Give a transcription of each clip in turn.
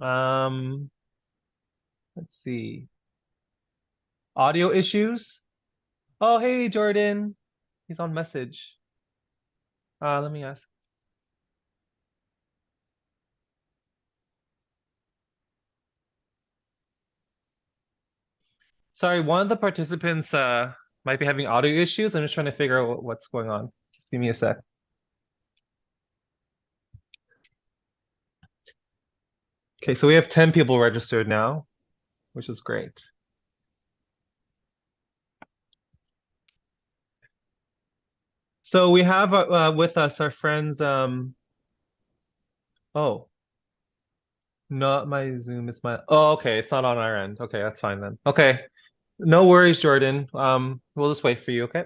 Um, let's see. Audio issues? Oh, hey, Jordan. He's on message. Let me ask. Sorry, one of the participants might be having audio issues. I'm just trying to figure out what's going on. Just give me a sec. Okay, so we have 10 people registered now, which is great. So we have with us our friends. Oh, not my Zoom. It's my. Oh, okay. It's not on our end. Okay, that's fine then. Okay, no worries, Jordan. We'll just wait for you. Okay.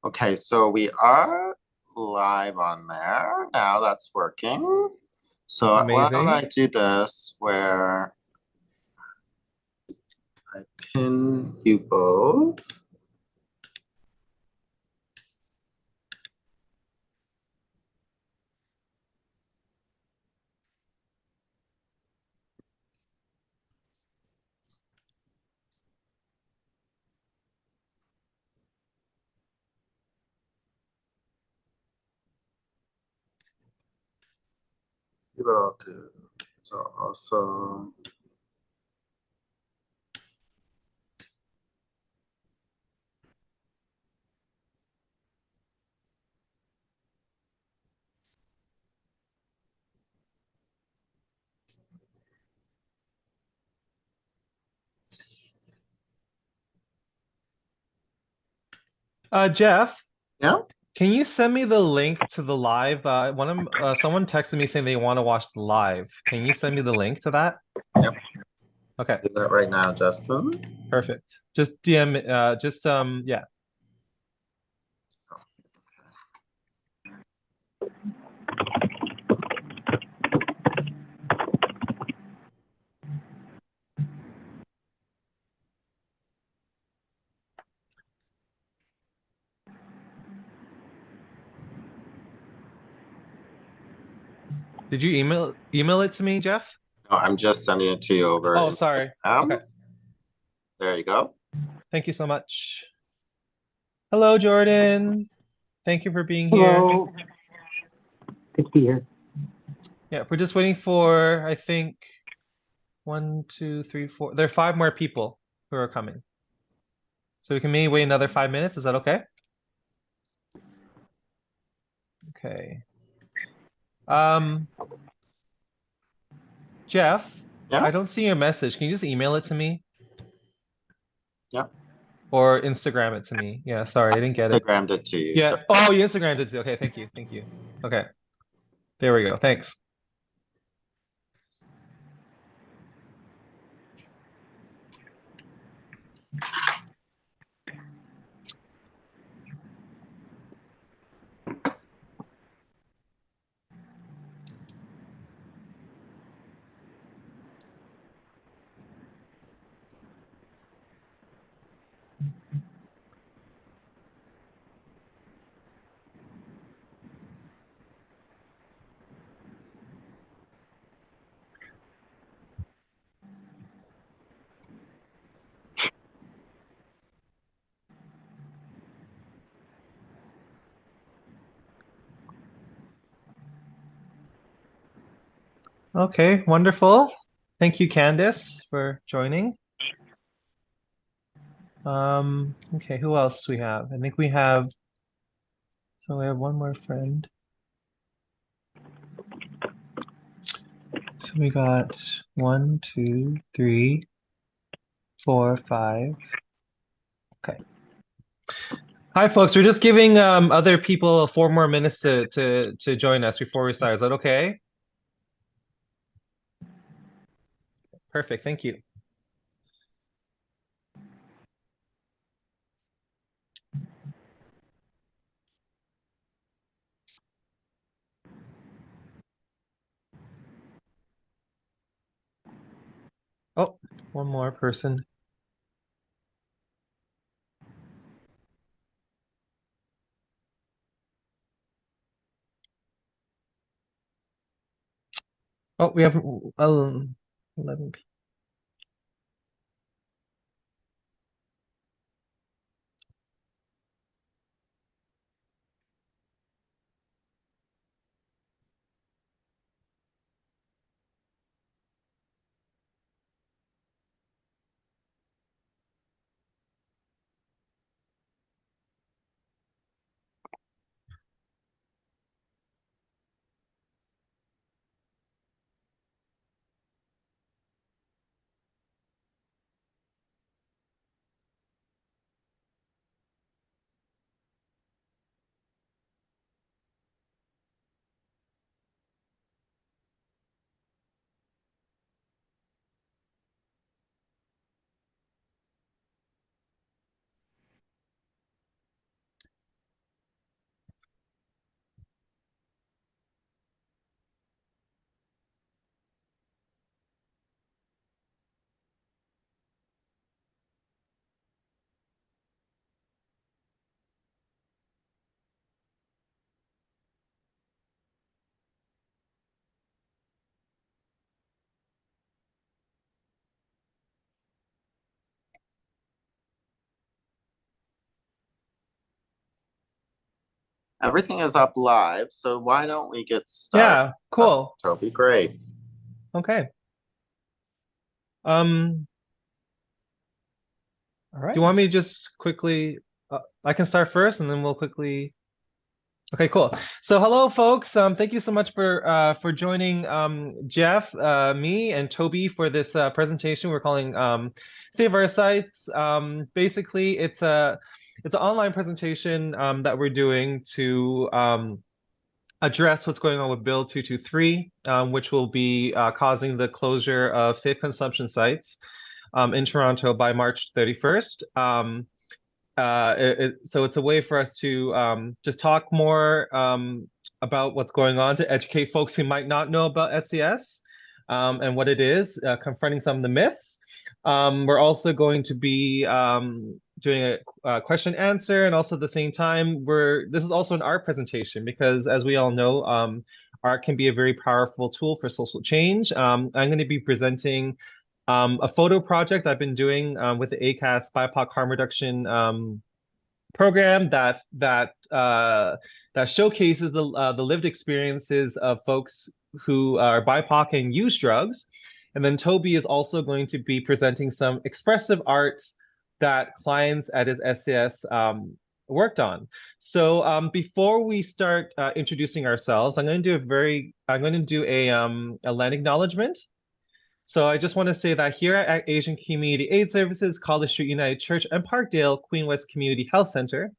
Okay, so we are live on there. Now that's working. So why don't I Amazing. do this where I pin you both? See what I'll do. So also Jeff, yeah. can you send me the link to the live? Someone texted me saying they want to watch the live. Can you send me the link to that? Yep. Okay, Do that right now, Justin. perfect. Just DM, yeah. Did you email it to me, Jeff? No, I'm just sending it to you over Oh, in sorry. Okay. Telegram. There you go. Thank you so much. Hello, Jordan. Thank you for being here. Hello. Good to be here. Yeah, we're just waiting for, I think, one, two, three, four. There are five more people who are coming. So we can maybe wait another 5 minutes. Is that okay? Okay. Um, Jeff, Yeah. I don't see your message. Can you just email it to me Yeah. or Instagram it to me? Yeah, sorry, I didn't get it. Instagrammed it to you. So Yeah. Oh, you Instagrammed it to me. Okay, thank you. Thank you. Okay. There we go. Thanks. Okay, wonderful. Thank you, Candice, for joining. Okay, who else we have? I think we have, so we have one more friend. So we got one, two, three, four, five. Okay. Hi, folks. We're just giving other people 4 more minutes to join us before we start. Is that okay? Perfect. Thank you. Oh, one more person. Oh, we have 11 people. Everything is up live, so why don't we get started? Yeah, cool. Toby, great. Okay. All right. Do you want me to just quickly, I can start first and then we'll quickly. Okay, cool. So hello, folks. Thank you so much for joining Jeff, me, and Toby for this presentation we're calling Save Our Sites. Basically, it's an online presentation that we're doing to address what's going on with Bill 223, which will be causing the closure of safe consumption sites in Toronto by March 31st. So it's a way for us to just talk more about what's going on, to educate folks who might not know about SCS and what it is, confronting some of the myths. We're also going to be doing a question answer, and also at the same time, this is also an art presentation because, as we all know, art can be a very powerful tool for social change. I'm going to be presenting a photo project I've been doing with the ACAS BIPOC harm reduction program that showcases the lived experiences of folks who are BIPOC and use drugs. And then Toby is also going to be presenting some expressive art that clients at his SCS worked on. So before we start introducing ourselves, I'm going to do a land acknowledgement. So I just want to say that here at Asian Community Aid Services, College Street United Church, and Parkdale Queen West Community Health Center,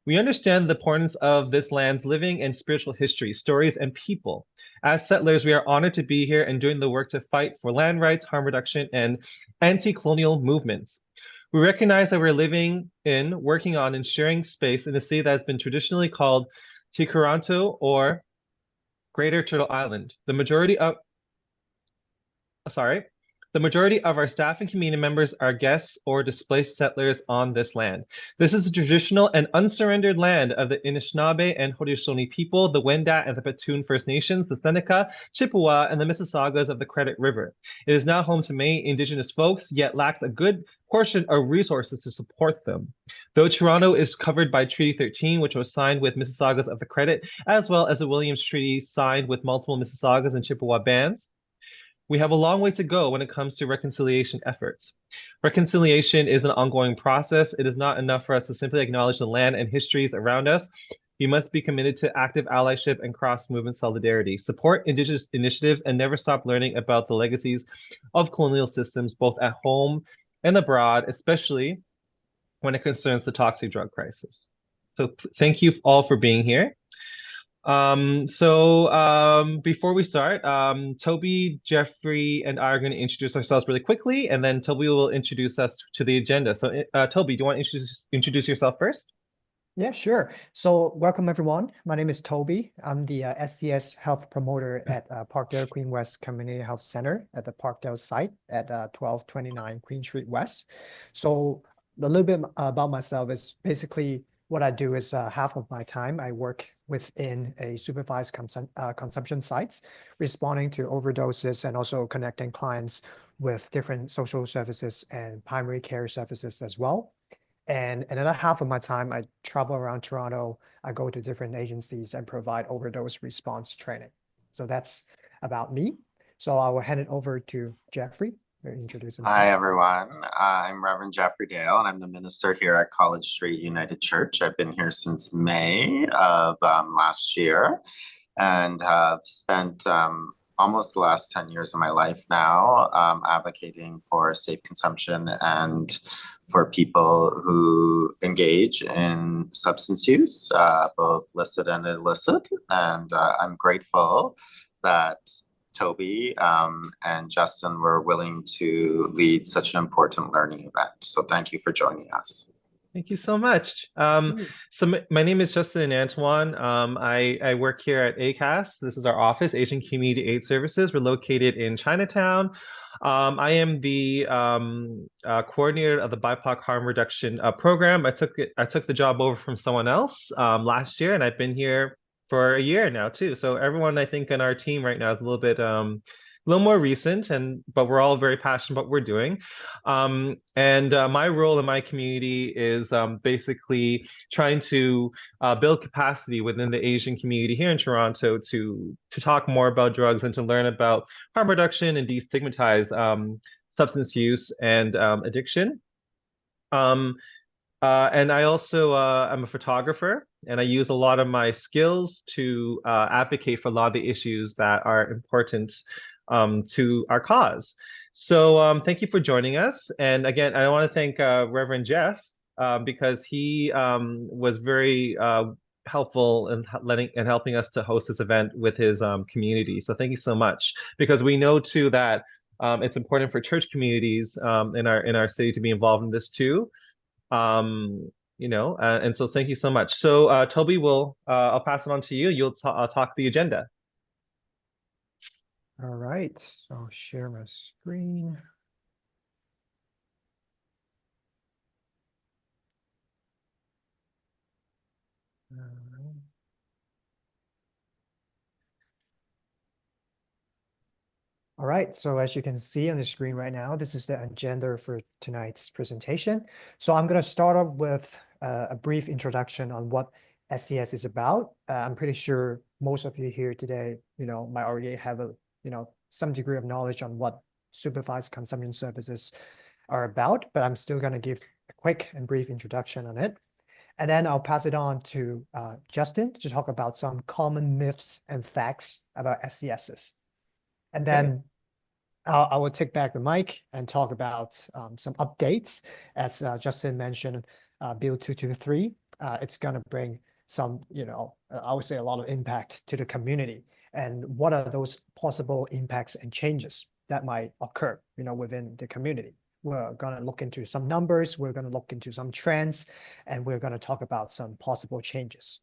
we understand the importance of this land's living and spiritual history, stories, and people. As settlers, we are honored to be here and doing the work to fight for land rights, harm reduction, and anti-colonial movements. We recognize that we're living in, working on, and sharing space in a city that has been traditionally called Tikaranto or Greater Turtle Island. The majority of our staff and community members are guests or displaced settlers on this land. This is the traditional and unsurrendered land of the Anishinaabe and Haudenosaunee people, the Wendat and the Petun First Nations, the Seneca, Chippewa, and the Mississaugas of the Credit River. It is now home to many Indigenous folks, yet lacks a good portion of resources to support them. Though Toronto is covered by Treaty 13, which was signed with Mississaugas of the Credit, as well as the Williams Treaty signed with multiple Mississaugas and Chippewa bands, we have a long way to go when it comes to reconciliation efforts. Reconciliation is an ongoing process. It is not enough for us to simply acknowledge the land and histories around us. We must be committed to active allyship and cross-movement solidarity, support Indigenous initiatives, and never stop learning about the legacies of colonial systems, both at home and abroad, especially when it concerns the toxic drug crisis. So thank you all for being here. Before we start, Toby, Jeffrey, and I are going to introduce ourselves really quickly, and then Toby will introduce us to the agenda. So, Toby, do you want to introduce yourself first? Yeah, sure. So welcome, everyone. My name is Toby. I'm the SCS health promoter at Parkdale Queen West Community Health Center at the Parkdale site at 1229 Queen Street West. So a little bit about myself is basically what I do is half of my time I work within a supervised consumption sites, responding to overdoses and also connecting clients with different social services and primary care services as well. And another half of my time, I travel around Toronto. I go to different agencies and provide overdose response training. So that's about me. So I will hand it over to Jeffrey to introduce himself. Hi, everyone. I'm Reverend Jeffrey Dale, and I'm the minister here at College Street United Church. I've been here since May of last year and have spent almost the last 10 years of my life now advocating for safe consumption and for people who engage in substance use, both licit and illicit. And I'm grateful that Toby and Justin were willing to lead such an important learning event. So thank you for joining us. Thank you so much. So my name is Justin Antoine. I work here at ACAS. This is our office, Asian Community Aid Services. We're located in Chinatown. I am the coordinator of the BIPOC harm reduction program. I took the job over from someone else last year, and I've been here for a year now too. So everyone I think on our team right now is a little more recent, but we're all very passionate about what we're doing. My role in my community is basically trying to build capacity within the Asian community here in Toronto to talk more about drugs and to learn about harm reduction and destigmatize substance use and addiction. And I also I'm a photographer, and I use a lot of my skills to advocate for a lot of the issues that are important to our cause. So thank you for joining us. And again, I want to thank Reverend Jeff because he was very helpful in helping us to host this event with his community. So thank you so much, because we know too that it's important for church communities in our city to be involved in this too. And so thank you so much. So Toby, I'll pass it on to you. You'll talk the agenda. All right, so I'll share my screen. All right, so as you can see on the screen right now, this is the agenda for tonight's presentation. So I'm going to start off with a brief introduction on what SCS is about. I'm pretty sure most of you here today, might already have some degree of knowledge on what supervised consumption services are about, but I'm still going to give a quick and brief introduction on it. And then I'll pass it on to Justin to talk about some common myths and facts about SCSs. And then I will take back the mic and talk about some updates. As Justin mentioned, Bill 223, it's going to bring some, I would say a lot of impact to the community. And what are those possible impacts and changes that might occur, within the community? We're going to look into some numbers, we're going to look into some trends, and we're going to talk about some possible changes.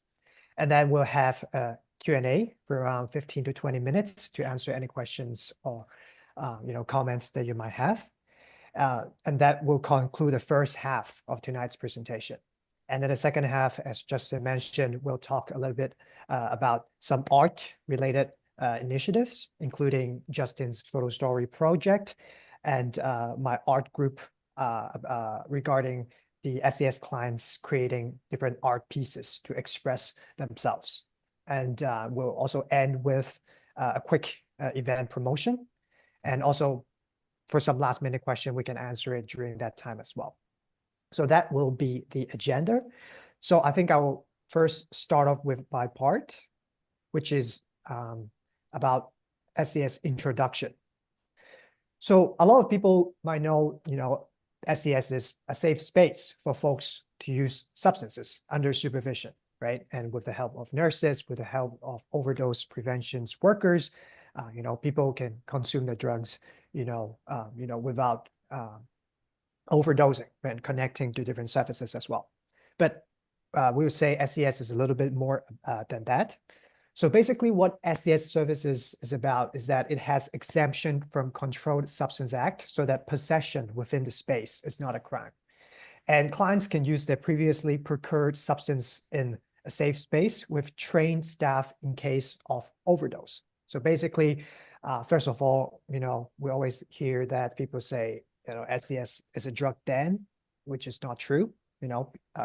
And then we'll have a Q&A for around 15 to 20 minutes to answer any questions or comments that you might have. And that will conclude the first half of tonight's presentation. And then the second half, as Justin mentioned, we'll talk a little bit about some art-related initiatives, including Justin's photo story project and my art group regarding the SCS clients creating different art pieces to express themselves. And we'll also end with a quick event promotion. And also, for some last-minute question, we can answer it during that time as well. So that will be the agenda. So I think I will first start off with my part, which is about SCS introduction. So a lot of people might know, SCS is a safe space for folks to use substances under supervision, right? And with the help of nurses, with the help of overdose prevention workers, people can consume the drugs, without overdosing and connecting to different services as well. But we would say SCS is a little bit more than that. So basically what SCS services is about is that it has exemption from Controlled Substance Act so that possession within the space is not a crime. And clients can use their previously procured substance in a safe space with trained staff in case of overdose. So basically, first of all, we always hear that people say, SCS is a drug den, which is not true.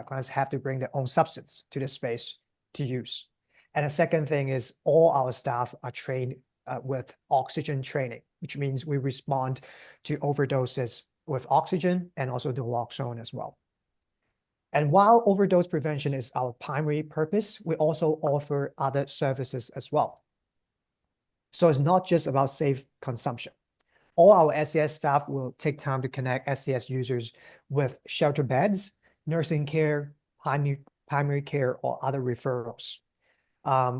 Clients have to bring their own substance to the space to use. And the second thing is all our staff are trained with oxygen training, which means we respond to overdoses with oxygen and also naloxone as well. And while overdose prevention is our primary purpose, we also offer other services as well. So it's not just about safe consumption. All our SCS staff will take time to connect SCS users with shelter beds, nursing care, primary care, or other referrals.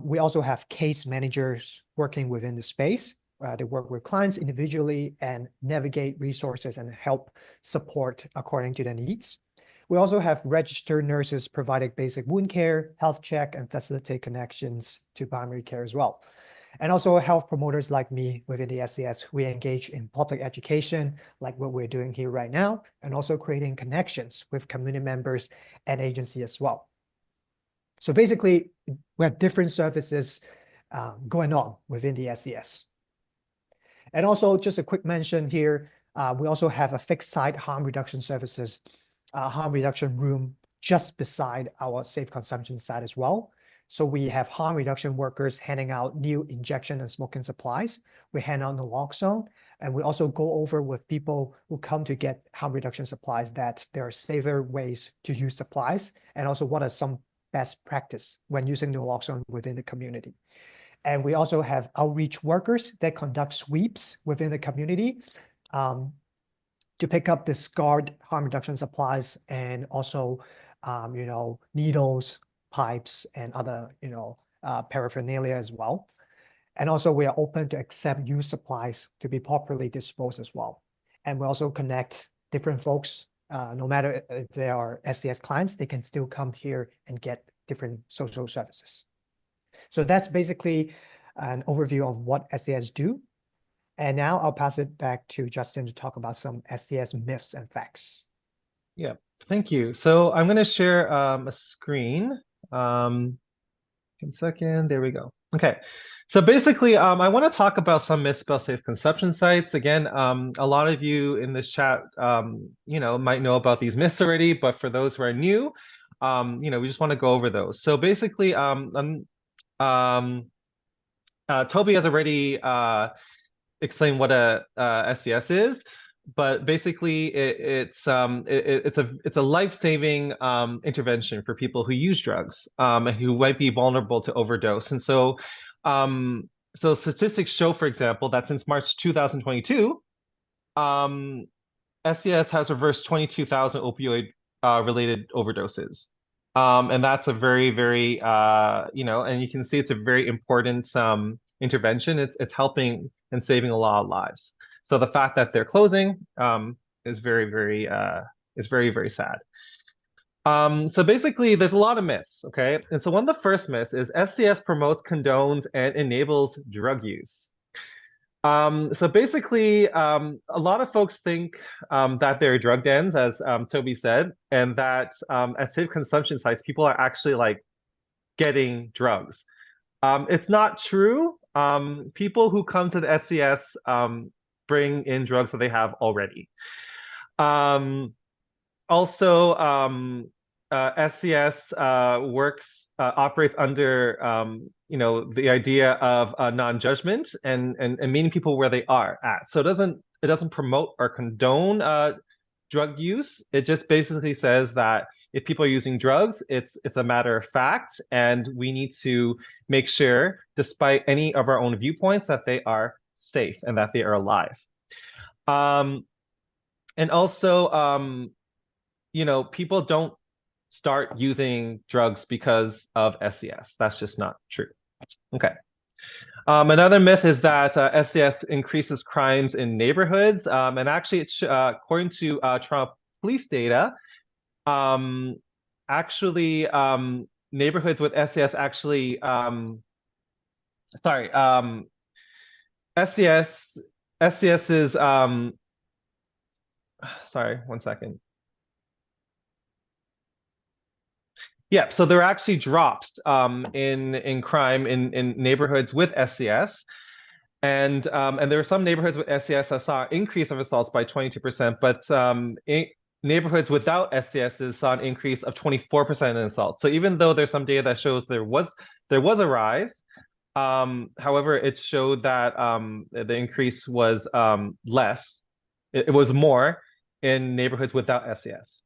We also have case managers working within the space. They work with clients individually and navigate resources and help support according to their needs. We also have registered nurses providing basic wound care, health check, and facilitate connections to primary care as well. And also health promoters like me within the SCS, we engage in public education, like what we're doing here right now, and also creating connections with community members and agency as well. So basically, we have different services going on within the SCS. And also just a quick mention here, we also have a fixed site harm reduction services, harm reduction room just beside our safe consumption site as well. So we have harm reduction workers handing out new injection and smoking supplies. We hand out naloxone, and we also go over with people who come to get harm reduction supplies that there are safer ways to use supplies, and also what are some best practice when using naloxone within the community. And we also have outreach workers that conduct sweeps within the community to pick up discarded harm reduction supplies and also, needles, pipes, and other, paraphernalia as well. And also we are open to accept used supplies to be properly disposed as well. And we also connect different folks, no matter if they are SCS clients, they can still come here and get different social services. So that's basically an overview of what SCS do. And now I'll pass it back to Justin to talk about some SCS myths and facts. Yeah, thank you. So I'm going to share a screen. 1 second, there we go. Okay, so basically, I want to talk about some myths about safe consumption sites. Again, a lot of you in this chat, might know about these myths already, but for those who are new, we just want to go over those. So basically, Toby has already explain what a SCS is, but basically it's a life-saving intervention for people who use drugs, who might be vulnerable to overdose. And so statistics show, for example, that since March 2022, SCS has reversed 22,000 opioid related overdoses. And that's a very, very, and you can see it's a very important intervention. It's helping and saving a lot of lives. So the fact that they're closing is very, very sad. So basically, there's a lot of myths, okay? And so one of the first myths is SCS promotes, condones, and enables drug use. So basically, a lot of folks think that they're drug dens, as Toby said, and that at safe consumption sites, people are actually like getting drugs. It's not true. People who come to the SCS bring in drugs that they have already. Also, SCS operates under the idea of non-judgment and meeting people where they are at. So it doesn't promote or condone drug use. It just basically says that if people are using drugs, it's a matter of fact, and we need to make sure, despite any of our own viewpoints, that they are safe and that they are alive. And also, people don't start using drugs because of SCS. That's just not true. Okay. Another myth is that SCS increases crimes in neighborhoods. And actually, according to Toronto police data, neighborhoods with SCS actually, SCS is, sorry, 1 second. Yeah, so there are actually drops in crime in neighborhoods with SCS. And there were some neighborhoods with SCS that saw an increase of assaults by 22%, but neighborhoods without SCSs saw an increase of 24% in assaults. So even though there's some data that shows there was a rise, however, it showed that the increase was less. It was more in neighborhoods without SCS.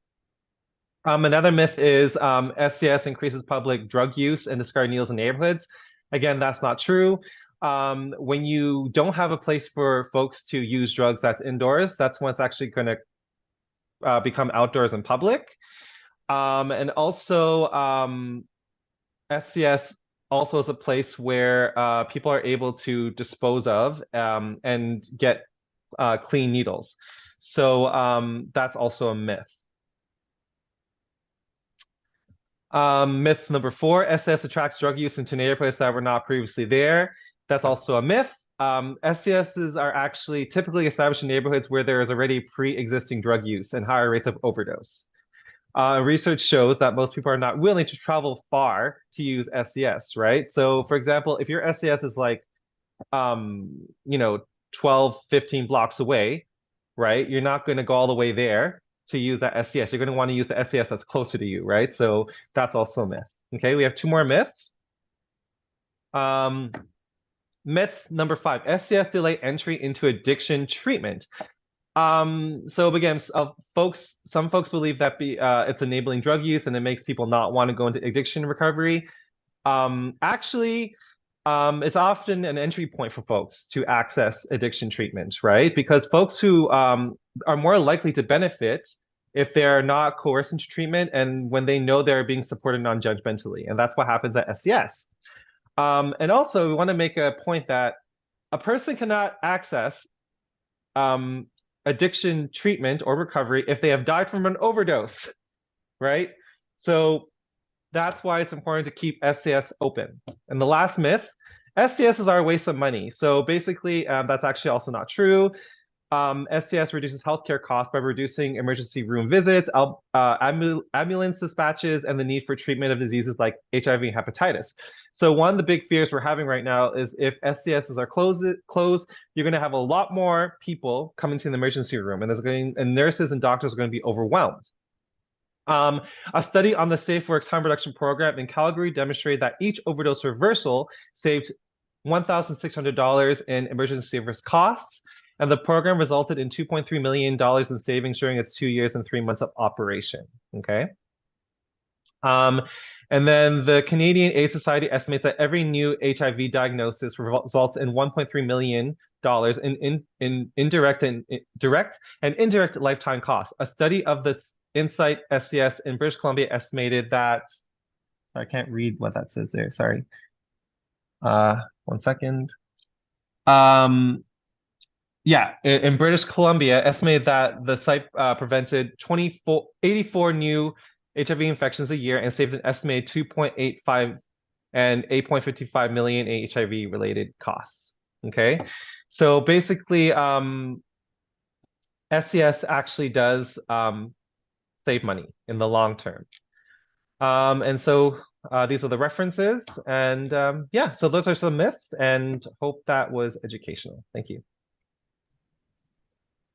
Another myth is SCS increases public drug use and discarded needles in neighborhoods. Again, that's not true. When you don't have a place for folks to use drugs that's indoors, that's when it's actually going to become outdoors and public. And also, SCS also is a place where people are able to dispose of and get clean needles. So that's also a myth. Myth number 4, SCS attracts drug use into neighborhoods that were not previously there. That's also a myth. SCSs are actually typically established in neighborhoods where there is already pre-existing drug use and higher rates of overdose. Research shows that most people are not willing to travel far to use SCS, right? So for example, if your SCS is like, 12, 15 blocks away, right? You're not going to go all the way there to use that SCS. You're going to want to use the SCS that's closer to you, right? So that's also a myth. Okay, we have 2 more myths. Myth number 5, SCS delay entry into addiction treatment. So again, some folks believe that it's enabling drug use and it makes people not want to go into addiction recovery. Actually, it's often an entry point for folks to access addiction treatment, right? Because folks who are more likely to benefit if they're not coerced into treatment and when they know they're being supported non-judgmentally. And that's what happens at SCS. And also, we want to make a point that a person cannot access addiction treatment or recovery if they have died from an overdose, right? So that's why it's important to keep SCS open. And the last myth, SCSs are a waste of money. So basically, that's actually also not true. SCS reduces healthcare costs by reducing emergency room visits, ambulance dispatches, and the need for treatment of diseases like HIV and hepatitis. So one of the big fears we're having right now is if SCSs are closed, you're going to have a lot more people coming to the emergency room, and nurses and doctors are going to be overwhelmed. A study on the SafeWorks harm reduction program in Calgary demonstrated that each overdose reversal saved $1,600 in emergency service costs, and the program resulted in $2.3 million in savings during its 2 years and 3 months of operation. Okay. And then the Canadian AIDS Society estimates that every new HIV diagnosis results in $1.3 million in direct and indirect lifetime costs. A study of this Insight SCS in British Columbia estimated that, I can't read what that says there, sorry. 1 second. Yeah, in British Columbia, estimated that the site prevented 84 new HIV infections a year and saved an estimated 2.85 and 8.55 million in HIV-related costs. Okay, so basically, SCS actually does save money in the long term. And so these are the references. And yeah, so those are some myths, and hope that was educational. Thank you.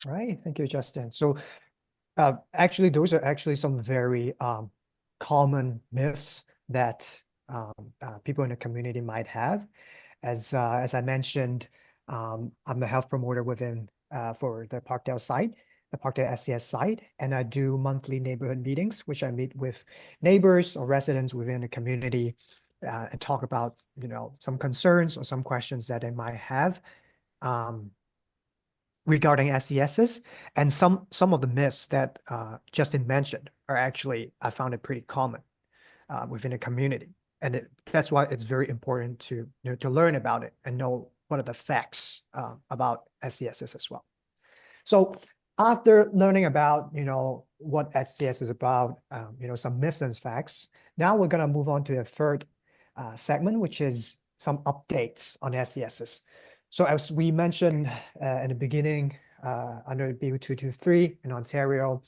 Right, thank you, Justin. So actually, those are actually some very common myths that people in the community might have. As I mentioned, I'm the health promoter within for the Parkdale site, the Parkdale SCS site, and I do monthly neighborhood meetings, which I meet with neighbors or residents within the community and talk about, some concerns or some questions that they might have regarding SCSs. And some of the myths that Justin mentioned are actually, I found it pretty common within the community. And that's why it's very important to learn about it and know what are the facts about SCSs as well. So after learning about what SCS is about, some myths and facts, now we're going to move on to the third segment, which is some updates on SCSs. So as we mentioned in the beginning, under Bill 223 in Ontario,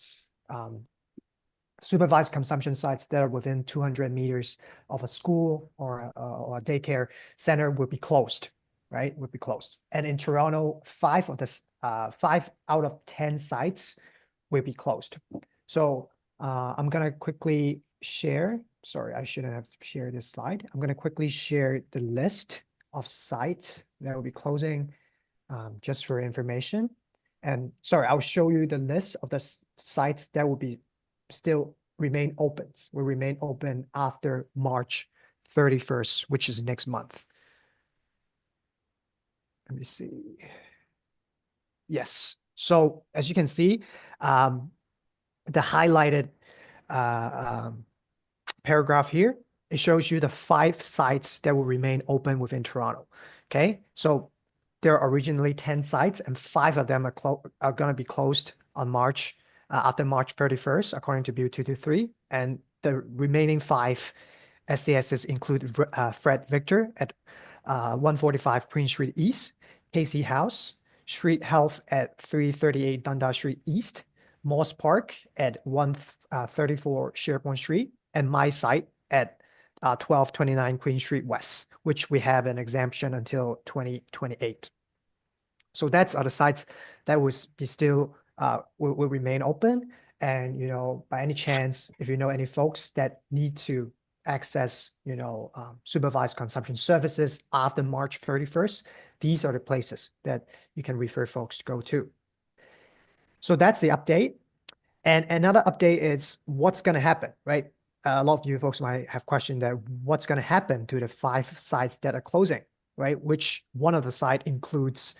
supervised consumption sites that are within 200 meters of a school or a daycare center will be closed, right? Will be closed. And in Toronto, 5 out of 10 sites will be closed. So I'm gonna quickly share. Sorry, I shouldn't have shared this slide. I'm gonna quickly share the list of sites that will be closing just for information. And sorry, I'll show you the list of the sites that will be still will remain open after March 31st, which is next month. Let me see. Yes. So as you can see, the highlighted paragraph here, it shows you the 5 sites that will remain open within Toronto. Okay. So there are originally 10 sites and 5 of them are going to be closed on after March 31st, according to Bill 223. And the remaining 5 SCSs include Fred Victor at 145 Queen Street East, Casey House, Street Health at 338 Dundas Street East, Moss Park at 134 Sherbourne Street, and my site at 1229 Queen Street West, which we have an exemption until 2028. So that's other sites that will be still will remain open. And, you know, by any chance, if you know any folks that need to access, you know, supervised consumption services after March 31st, these are the places that you can refer folks to go to. So that's the update. And another update is what's going to happen, right? A lot of you folks might have questioned that what's going to happen to the 5 sites that are closing, right? Which one of the site includes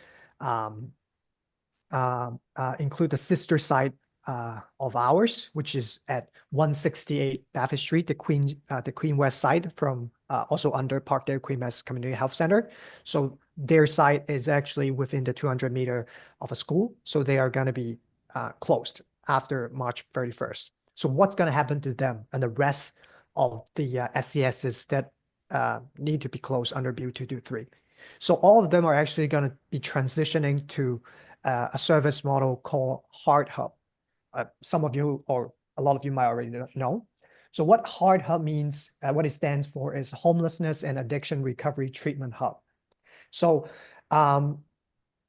include the sister site of ours, which is at 168 Bathurst Street, the Queen West site from also under Parkdale Queen West Community Health Center. So their site is actually within the 200 meter of a school. So they are going to be closed after March 31st. So what's going to happen to them and the rest of the SCSs that need to be closed under Bill 223? So all of them are actually going to be transitioning to a service model called Heart Hub. Some of you or a lot of you might already know. So what Heart Hub means, what it stands for is Homelessness and Addiction Recovery Treatment Hub. So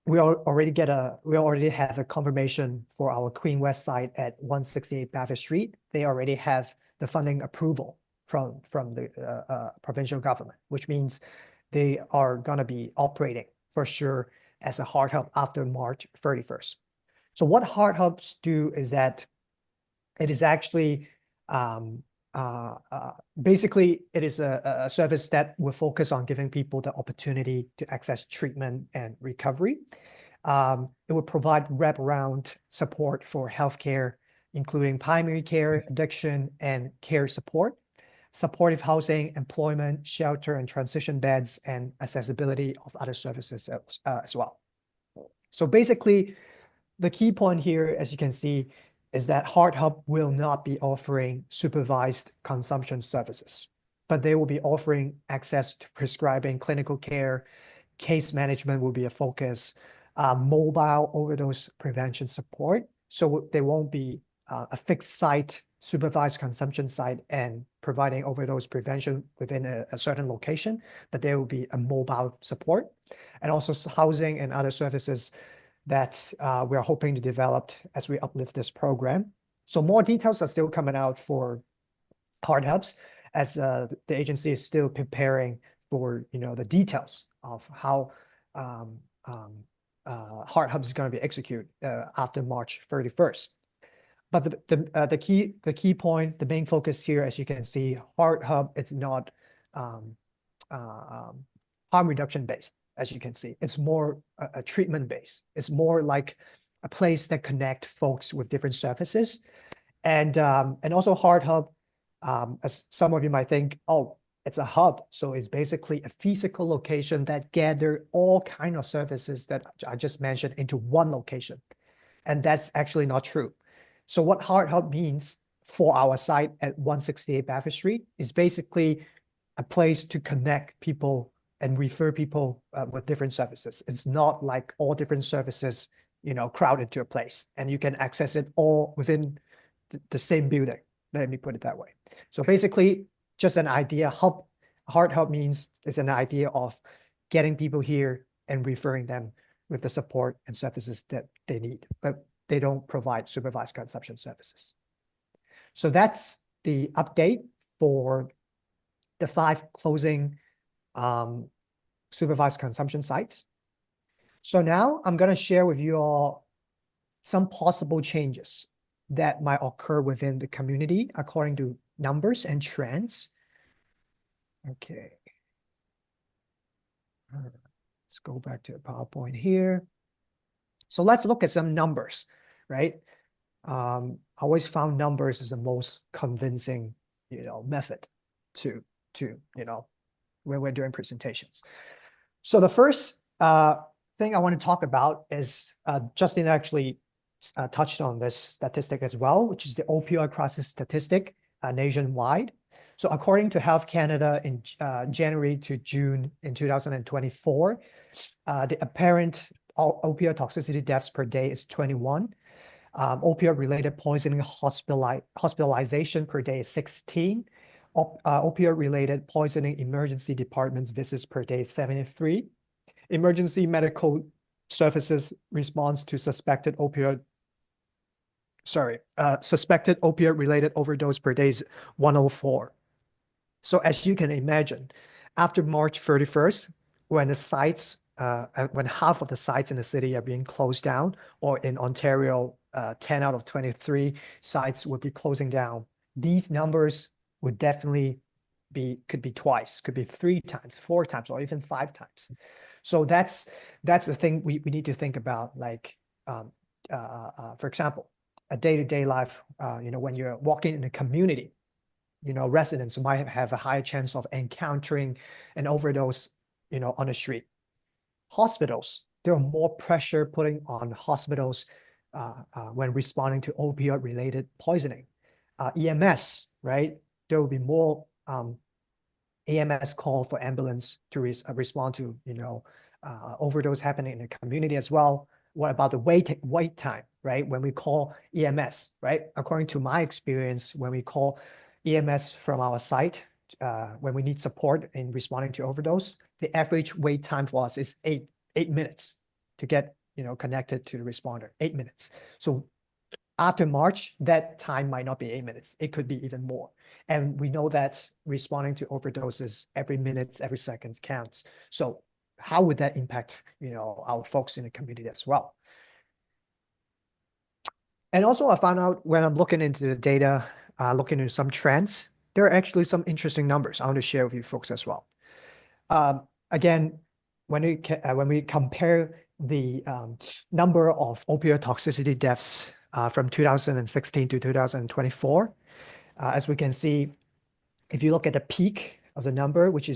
we already have a confirmation for our Queen West site at 168 Bathurst Street. They already have the funding approval from the provincial government, which means they are going to be operating for sure as a Heart Hub after March 31st. So what Heart Hubs do is that it is actually basically it is a service that will focus on giving people the opportunity to access treatment and recovery. It will provide wraparound support for healthcare, including primary care, addiction, and care support, supportive housing, employment, shelter, and transition beds, and accessibility of other services as well. So basically, the key point here, as you can see, is that Heart Hub will not be offering supervised consumption services, but they will be offering access to prescribing clinical care, case management will be a focus, mobile overdose prevention support. So there won't be a fixed site, supervised consumption site and providing overdose prevention within a certain location, but there will be a mobile support and also housing and other services that we are hoping to develop as we uplift this program. So more details are still coming out for Heart Hubs as the agency is still preparing for the details of how Heart Hubs is going to be executed after March 31st. But the key point, the main focus here, as you can see, Heart Hub is not harm reduction based. As you can see, it's more a treatment based. It's more like a place that connect folks with different services, and also Heart Hub, as some of you might think, oh, it's a hub, so it's basically a physical location that gather all kind of services that I just mentioned into one location, and that's actually not true. So what Heart Hub means for our site at 168 Bathurst Street is basically a place to connect people and refer people with different services. It's not like all different services, crowded to a place, and you can access it all within the same building. Let me put it that way. So basically, just an idea. Heart help means it's an idea of getting people here and referring them with the support and services that they need, but they don't provide supervised consumption services. So that's the update for the 5 closing supervised consumption sites. So now I'm going to share with you all some possible changes that might occur within the community according to numbers and trends. Okay. Let's go back to the PowerPoint here. So let's look at some numbers, right? I always found numbers is the most convincing, method to when we're doing presentations. So the first thing I want to talk about is Justin actually touched on this statistic as well, which is the opioid crisis statistic nationwide. So according to Health Canada, in January to June in 2024, the apparent opioid toxicity deaths per day is 21. Opioid-related poisoning hospitalization per day is 16. Opioid-related poisoning emergency departments visits per day is 73. Emergency medical services response to suspected opioid-related overdose per day is 104. So as you can imagine, after March 31st, when when half of the sites in the city are being closed down, or in Ontario, 10 out of 23 sites would be closing down, these numbers would definitely could be twice, could be 3 times, 4 times, or even 5 times. So that's the thing we need to think about. Like, for example, a day-to-day life, when you're walking in a community, residents might have a higher chance of encountering an overdose, on the street. Hospitals, there are more pressure putting on hospitals when responding to opioid-related poisoning. EMS, right? There will be more EMS call for ambulance to respond to, overdose happening in the community as well. What about the wait time, right? When we call EMS, right? According to my experience, when we call EMS from our site, when we need support in responding to overdose, the average wait time for us is 8 minutes to get, connected to the responder, 8 minutes. So after March, that time might not be 8 minutes. It could be even more. And we know that responding to overdoses, every minute, every second counts. So how would that impact, our folks in the community as well? And also I found out when I'm looking into the data, looking into some trends, there are actually some interesting numbers I want to share with you folks as well. Again, when we compare the number of opioid toxicity deaths from 2016 to 2024, as we can see, if you look at the peak of the number, which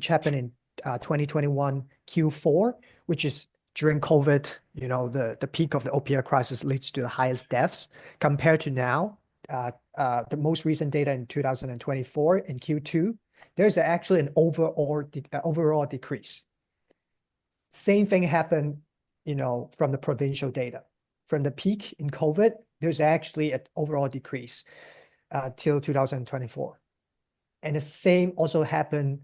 happened in 2021 Q4, which is during COVID, the peak of the opioid crisis leads to the highest deaths. Compared to now, the most recent data in 2024 in Q2, there's actually an overall decrease. Same thing happened, from the provincial data. From the peak in COVID, there's actually an overall decrease till 2024. And the same also happened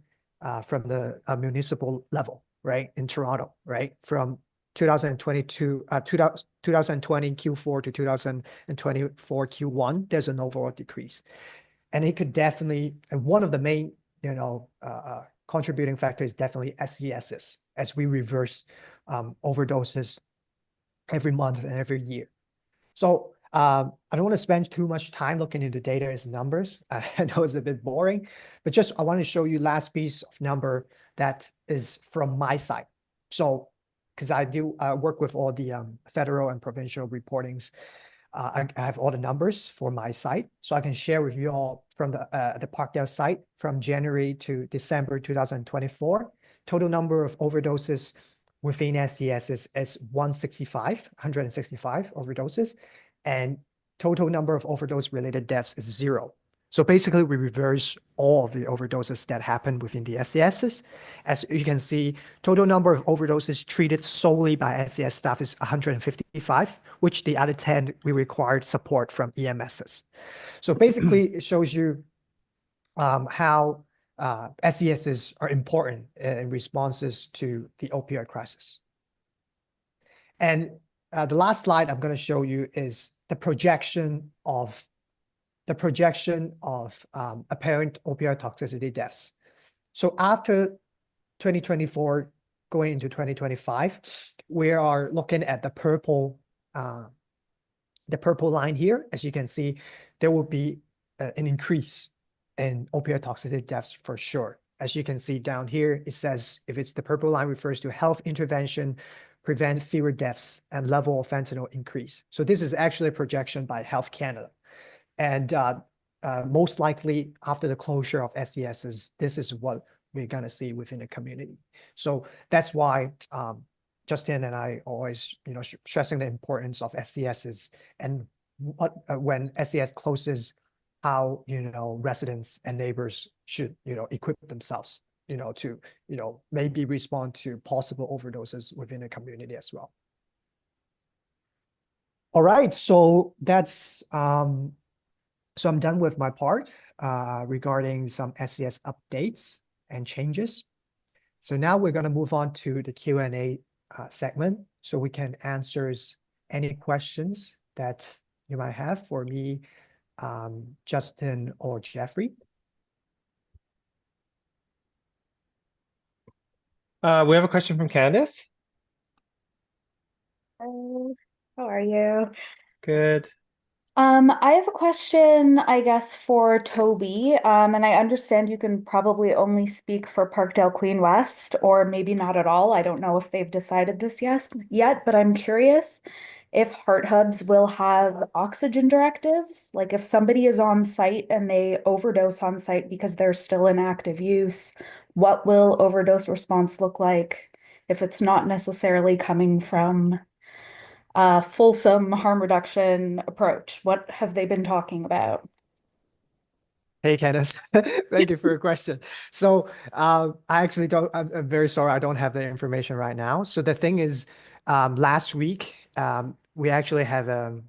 from the municipal level, right, in Toronto, right? From 2020 Q4 to 2024 Q1, there's an overall decrease. And it could definitely, and one of the main, contributing factors is definitely SCSs, as we reverse overdoses every month and every year. So I don't want to spend too much time looking into data as numbers. I know it's a bit boring, but just I want to show you last piece of number that is from my side. So, because I do work with all the federal and provincial reportings, I have all the numbers for my site, so I can share with you all from the Parkdale site from January to December 2024. Total number of overdoses within SCS is 165 overdoses, and total number of overdose related deaths is 0. So basically, we reverse all of the overdoses that happen within the SCSs. As you can see, total number of overdoses treated solely by SCS staff is 155, which the other 10, we required support from EMSs. So basically, it shows you how SCSs are important in responses to the opioid crisis. And the last slide I'm going to show you is the projection of apparent opioid toxicity deaths. So after 2024, going into 2025, we are looking at the purple line here. As you can see, there will be an increase in opioid toxicity deaths for sure. As you can see down here, it says if it's the purple line refers to health intervention, prevent fewer deaths and level of fentanyl increase. So this is actually a projection by Health Canada. And most likely after the closure of SCSs, this is what we're going to see within the community. So that's why Justin and I always, stressing the importance of SCSs and when SCS closes, how, residents and neighbors should, equip themselves, to, maybe respond to possible overdoses within the community as well. All right, so that's so I'm done with my part regarding some SCS updates and changes. So now we're going to move on to the Q&A segment, so we can answer any questions that you might have for me, Justin, or Jeffrey. We have a question from Candice. Hello, how are you? Good. I have a question, I guess, for Toby. And I understand you can probably only speak for Parkdale Queen West, or maybe not at all. I don't know if they've decided this yet, but I'm curious if Heart Hubs will have oxygen directives. Like if somebody is on site and they overdose on site because they're still in active use, what will overdose response look like if it's not necessarily coming from fulsome harm reduction approach? What have they been talking about? Hey, Candice, thank you for your question. So I actually don't, I'm very sorry, I don't have the information right now. So the thing is, last week, we actually have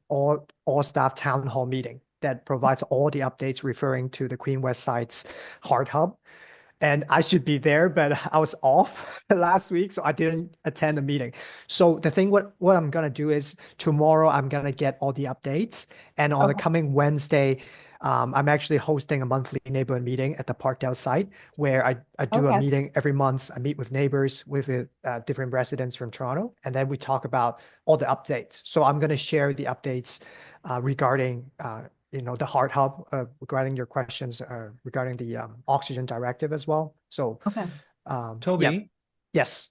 all staff town hall meeting that provides all the updates referring to the Queen West site's Heart Hub. And I should be there, but I was off last week, so I didn't attend the meeting. So the thing, what I'm gonna do is tomorrow I'm gonna get all the updates, and on the coming Wednesday, I'm actually hosting a monthly neighborhood meeting at the Parkdale site where I do a meeting every month. I meet with neighbors, with different residents from Toronto, and then we talk about all the updates. So I'm gonna share the updates regarding the Heart Hub, regarding your questions regarding the oxygen directive as well. So, Toby? yeah. Yes.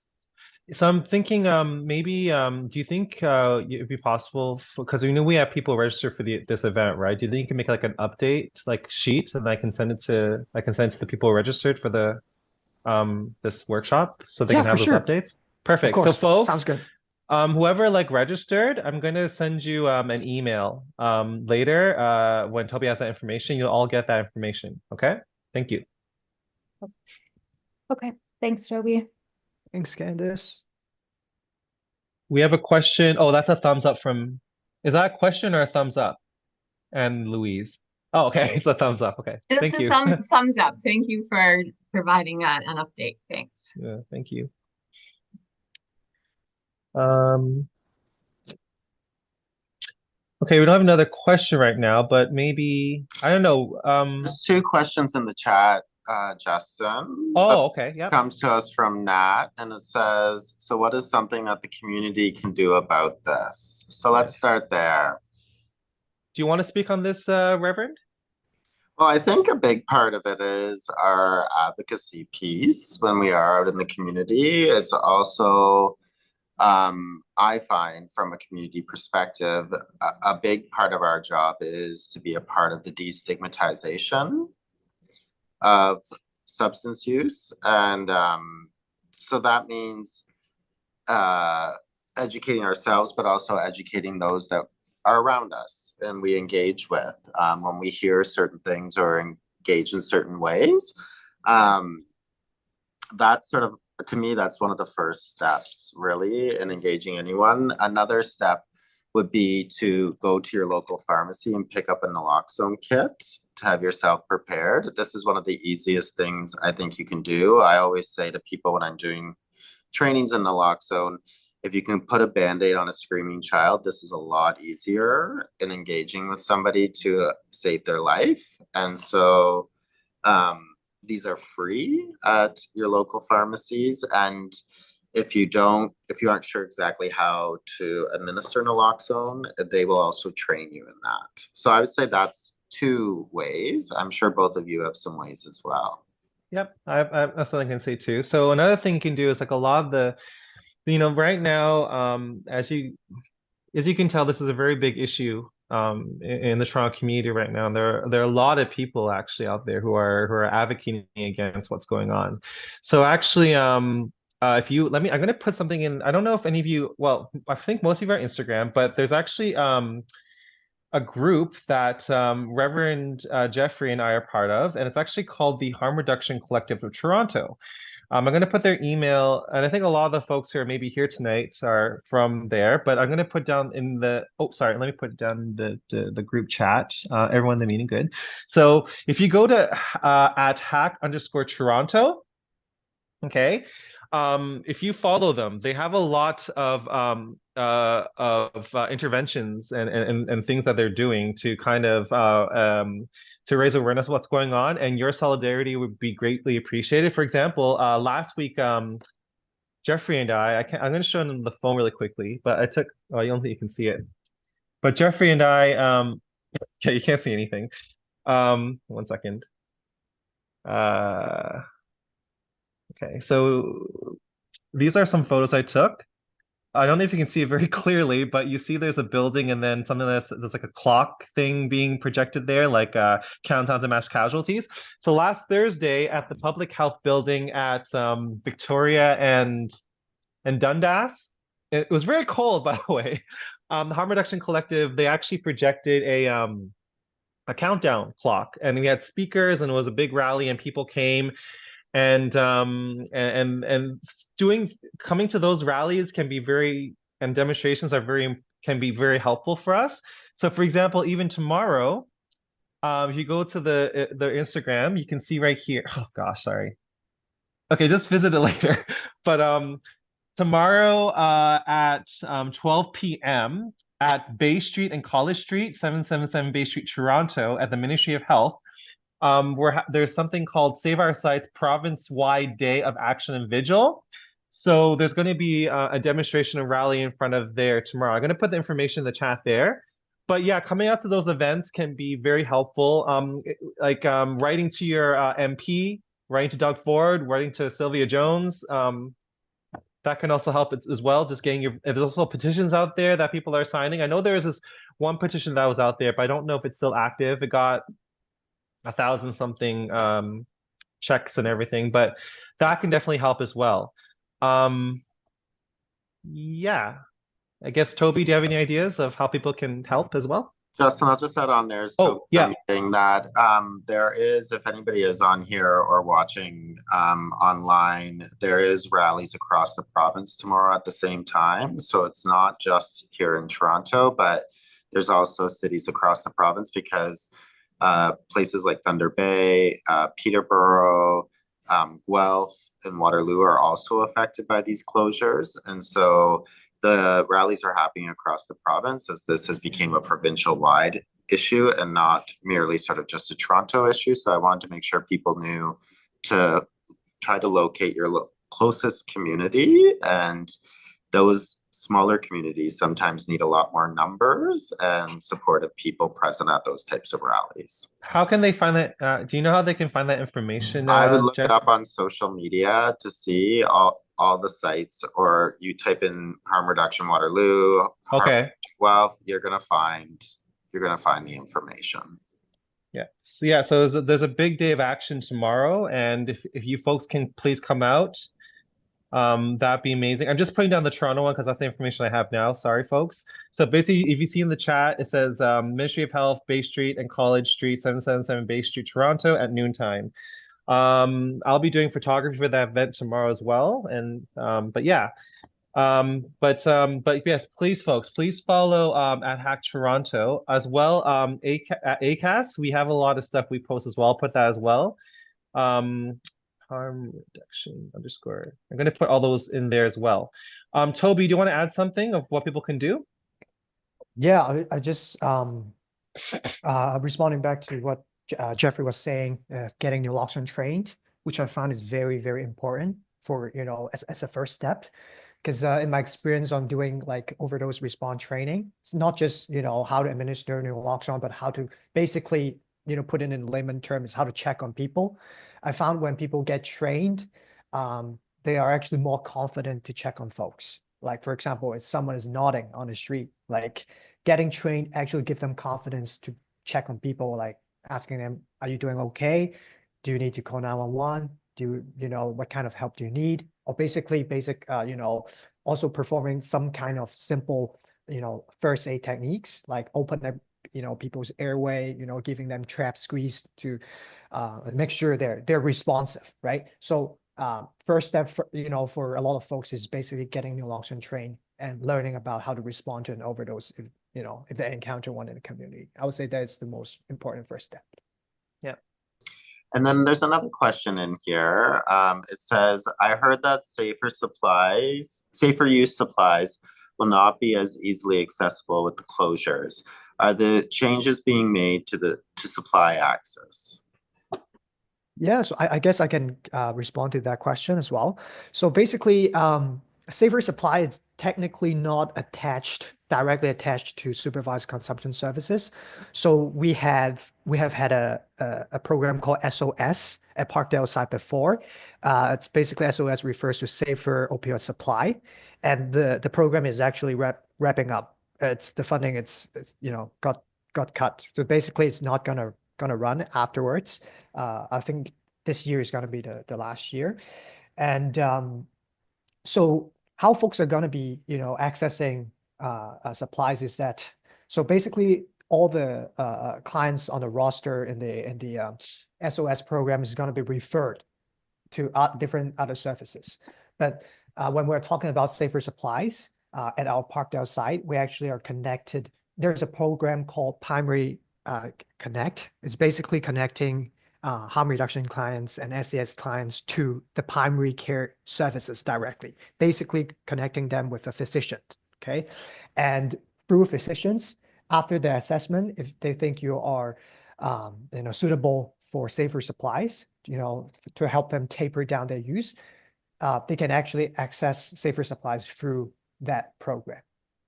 So I'm thinking, maybe, do you think it'd be possible, because we know we have people registered for this event, right? Do you think you can make like an update, like sheet, and I can send it to the people registered for the this workshop, so they can have those updates? Perfect. Of course. So folks, Sounds good. whoever registered, I'm going to send you an email later when Toby has that information. You'll all get that information. Okay? Thank you. Okay. Thanks, Toby. Thanks, Candice. We have a question. Oh, that's a thumbs up from. Is that a question or a thumbs up? And Louise. Oh, okay. It's a thumbs up. Okay. Just Thank you. Thumbs up. Thank you for providing an update. Thanks. Yeah, thank you. Okay, we don't have another question right now, but maybe, I don't know. There's two questions in the chat, Justin. Oh, okay. Yeah. Comes to us from Nat, and it says, so what is something that the community can do about this? So let's start there. Do you want to speak on this, Reverend? Well, I think a big part of it is our advocacy piece when we are out in the community. It's also, I find from a community perspective, a big part of our job is to be a part of the destigmatization of substance use. And so that means educating ourselves, but also educating those that are around us and we engage with. When we hear certain things or engage in certain ways, that's sort of, to me, that's one of the first steps really in engaging anyone. Another step would be to go to your local pharmacy and pick up a naloxone kit to have yourself prepared. This is one of the easiest things I think you can do. I always say to people when I'm doing trainings in naloxone, if you can put a Band-Aid on a screaming child, this is a lot easier in engaging with somebody to save their life. And so these are free at your local pharmacies. And if you aren't sure exactly how to administer naloxone, they will also train you in that. So I would say that's 2 ways. I'm sure both of you have some ways as well. Yep, that's something I can say too. So another thing you can do is like a lot of the, right now, as you can tell, this is a very big issue in the Toronto community right now. There are a lot of people actually out there who are advocating against what's going on. So actually, if you I'm going to put something in. I don't know if any of you, well, I think most of you are Instagram, but there's actually a group that Reverend Jeffrey and I are part of, and it's actually called the Harm Reduction Collective of Toronto. I'm going to put their email, and I think a lot of the folks who are maybe here tonight are from there, but I'm going to put down in the, oh, sorry, let me put down the group chat, everyone in the meeting, good. So if you go to at hack_Toronto, okay, if you follow them, they have a lot of interventions and things that they're doing to kind of to raise awareness of what's going on, and your solidarity would be greatly appreciated. For example, last week, Jeffrey and I'm going to show them the phone really quickly, but I took, oh, I don't think you can see it. But Jeffrey and I, yeah, you can't see anything. 1 second. Okay, so these are some photos I took. I don't know if you can see it very clearly, but you see there's a building and then something there's like a clock thing being projected there, like countdown to mass casualties. So last Thursday at the Public Health Building at Victoria and Dundas, it was very cold, by the way. The Harm Reduction Collective, they actually projected a countdown clock, and we had speakers, and it was a big rally, and people came. And coming to those rallies can be and demonstrations can be very helpful for us. So for example, even tomorrow, if you go to their Instagram, you can see right here. Oh gosh, sorry. Okay, just visit it later. But tomorrow at 12 p.m. at Bay Street and College Street, 777 Bay Street, Toronto, at the Ministry of Health, there's something called Save Our Sites Province-Wide Day of Action and Vigil. So there's going to be a demonstration and rally in front of there tomorrow. I'm going to put the information in the chat there. But yeah, coming out to those events can be very helpful. Writing to your MP, writing to Doug Ford, writing to Sylvia Jones. That can also help as well. Just getting there's also petitions out there that people are signing. I know there was this one petition that was out there, but I don't know if it's still active. It got 1,000 something checks and everything, but that can definitely help as well. Yeah, I guess, Toby, do you have any ideas of how people can help as well? Justin, I'll just add on there that there is, if anybody is on here or watching online, there is rallies across the province tomorrow at the same time. So it's not just here in Toronto, but there's also cities across the province, because places like Thunder Bay, Peterborough, Guelph, and Waterloo are also affected by these closures. And so the rallies are happening across the province, as this has become a provincial-wide issue and not merely sort of just a Toronto issue. So I wanted to make sure people knew to try to locate your closest community, and those smaller communities sometimes need a lot more numbers and supportive people present at those types of rallies. How can they find that? Do you know how they can find that information? I would look Jeff? it up on social media to see all the sites, or you type in Harm Reduction Waterloo, Okay. Guelph, you're gonna find the information. Yeah. So there's a big day of action tomorrow, and if you folks can please come out. That'd be amazing. I'm just putting down the Toronto one because that's the information I have now. Sorry, folks. So basically, if you see in the chat, it says Ministry of Health, Bay Street and College Street, 777 Bay Street, Toronto at noontime. I'll be doing photography for that event tomorrow as well. And but yeah. But yes, please, folks, please follow at Hack Toronto as well. At ACAS, we have a lot of stuff we post as well. I'll put that as well. Harm reduction underscore. I'm going to put all those in there as well. Toby, do you want to add something of what people can do? Yeah, I just responding back to what Jeffrey was saying, getting naloxone trained, which I found is very, very important for, you know, as a first step. Because in my experience on doing like overdose response training, it's not just, you know, how to administer naloxone, but how to basically, you know, put it in layman terms, how to check on people. I found when people get trained, they are actually more confident to check on folks. Like, for example, if someone is nodding on the street, like getting trained actually give them confidence to check on people, like asking them, are you doing okay? Do you need to call 911? You know, what kind of help do you need? Or basically basic, you know, also performing some kind of simple, you know, first aid techniques, like open up, you know, people's airway, you know, giving them trap squeeze to make sure they're responsive, right? So first step, for, you know, for a lot of folks is basically getting naloxone trained and learning about how to respond to an overdose if, you know, if they encounter one in the community. I would say that's the most important first step. Yeah. And then there's another question in here. It says, I heard that safer use supplies will not be as easily accessible with the closures. Are the changes being made to supply access? Yeah, so I guess I can respond to that question as well. So basically, safer supply is technically not directly attached to supervised consumption services. So we have had a program called SOS at Parkdale site before. It's basically SOS refers to Safer Opioid Supply, and the program is actually wrapping up. It's the funding. It's you know got cut. So basically, it's not gonna run afterwards. I think this year is gonna be the last year, and so how folks are going to be, you know, accessing supplies is that, so basically all the clients on the roster in the SOS program is going to be referred to different other services. But when we're talking about safer supplies at our Parkdale site, we actually are connected. There's a program called Primary Connect. It's basically connecting harm reduction clients and SES clients to the primary care services directly, basically connecting them with a physician, okay? And through physicians, after the assessment, if they think you are you know, suitable for safer supplies, you know, to help them taper down their use, they can actually access safer supplies through that program.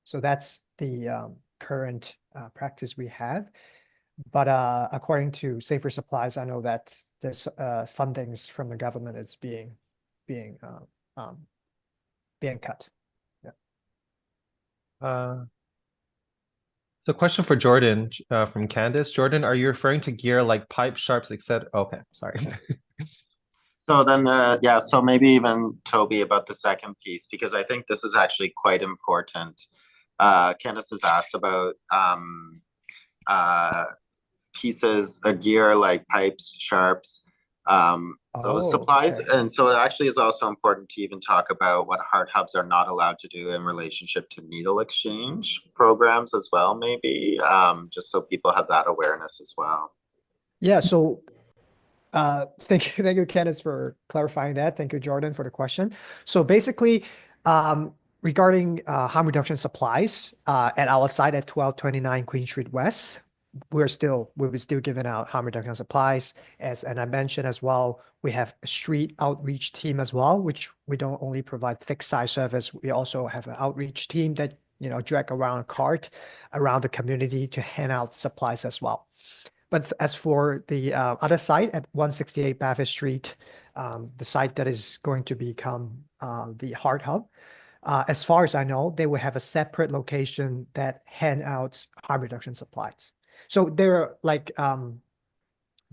So that's the current practice we have. But according to Safer Supplies, I know that there's fundings from the government is being cut. So question for Jordan from Candace. Jordan, are you referring to gear like pipe, sharps, etc.? Okay, sorry. So then, yeah, so maybe even Toby about the second piece, because I think this is actually quite important. Candace has asked about pieces of gear like pipes, sharps, those supplies. Okay. And so it actually is also important to even talk about what heart hubs are not allowed to do in relationship to needle exchange programs as well, maybe, just so people have that awareness as well. Yeah, so thank you, Candace, for clarifying that. Thank you, Jordan, for the question. So basically, regarding harm reduction supplies at our site at 1229 Queen Street West, we'll be still giving out harm reduction supplies. And I mentioned as well, we have a street outreach team as well, which we don't only provide fixed site service. We also have an outreach team that, you know, drag around a cart around the community to hand out supplies as well. But as for the other site at 168 Bathurst Street, the site that is going to become the Heart Hub, as far as I know, they will have a separate location that hand out harm reduction supplies. So they're like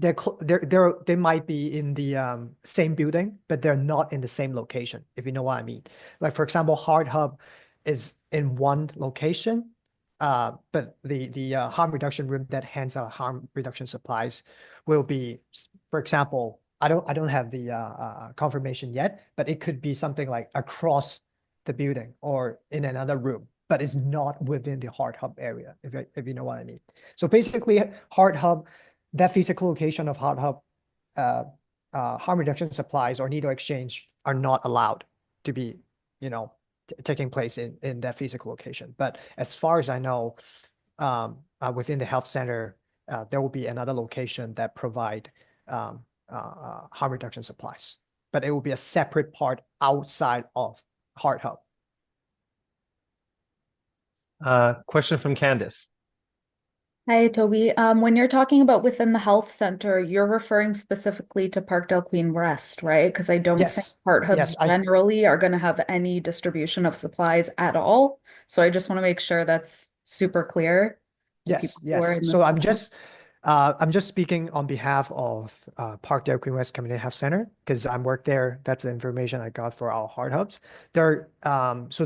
they might be in the same building, but they're not in the same location, if you know what I mean. Like for example, Heart Hub is in one location, but the harm reduction room that hands out harm reduction supplies will be, for example, I don't have the confirmation yet, but it could be something like across the building or in another room, but it's not within the Heart Hub area, if you know what I mean. So basically, Heart Hub, that physical location of Heart Hub, harm reduction supplies or needle exchange are not allowed to be, taking place in that physical location. But as far as I know, within the health center, there will be another location that provide harm reduction supplies, but it will be a separate part outside of Heart Hub. Question from Candace. Hi, Toby. When you're talking about within the health center, you're referring specifically to Parkdale Queen Rest, right? Because I don't think Yes. Heart Hubs Yes, generally are going to have any distribution of supplies at all. So I just want to make sure that's super clear to Yes, people who are in yes. So this I'm just speaking on behalf of Parkdale Queen West Community Health Center because I'm work there. That's the information I got for our Heart Hubs. So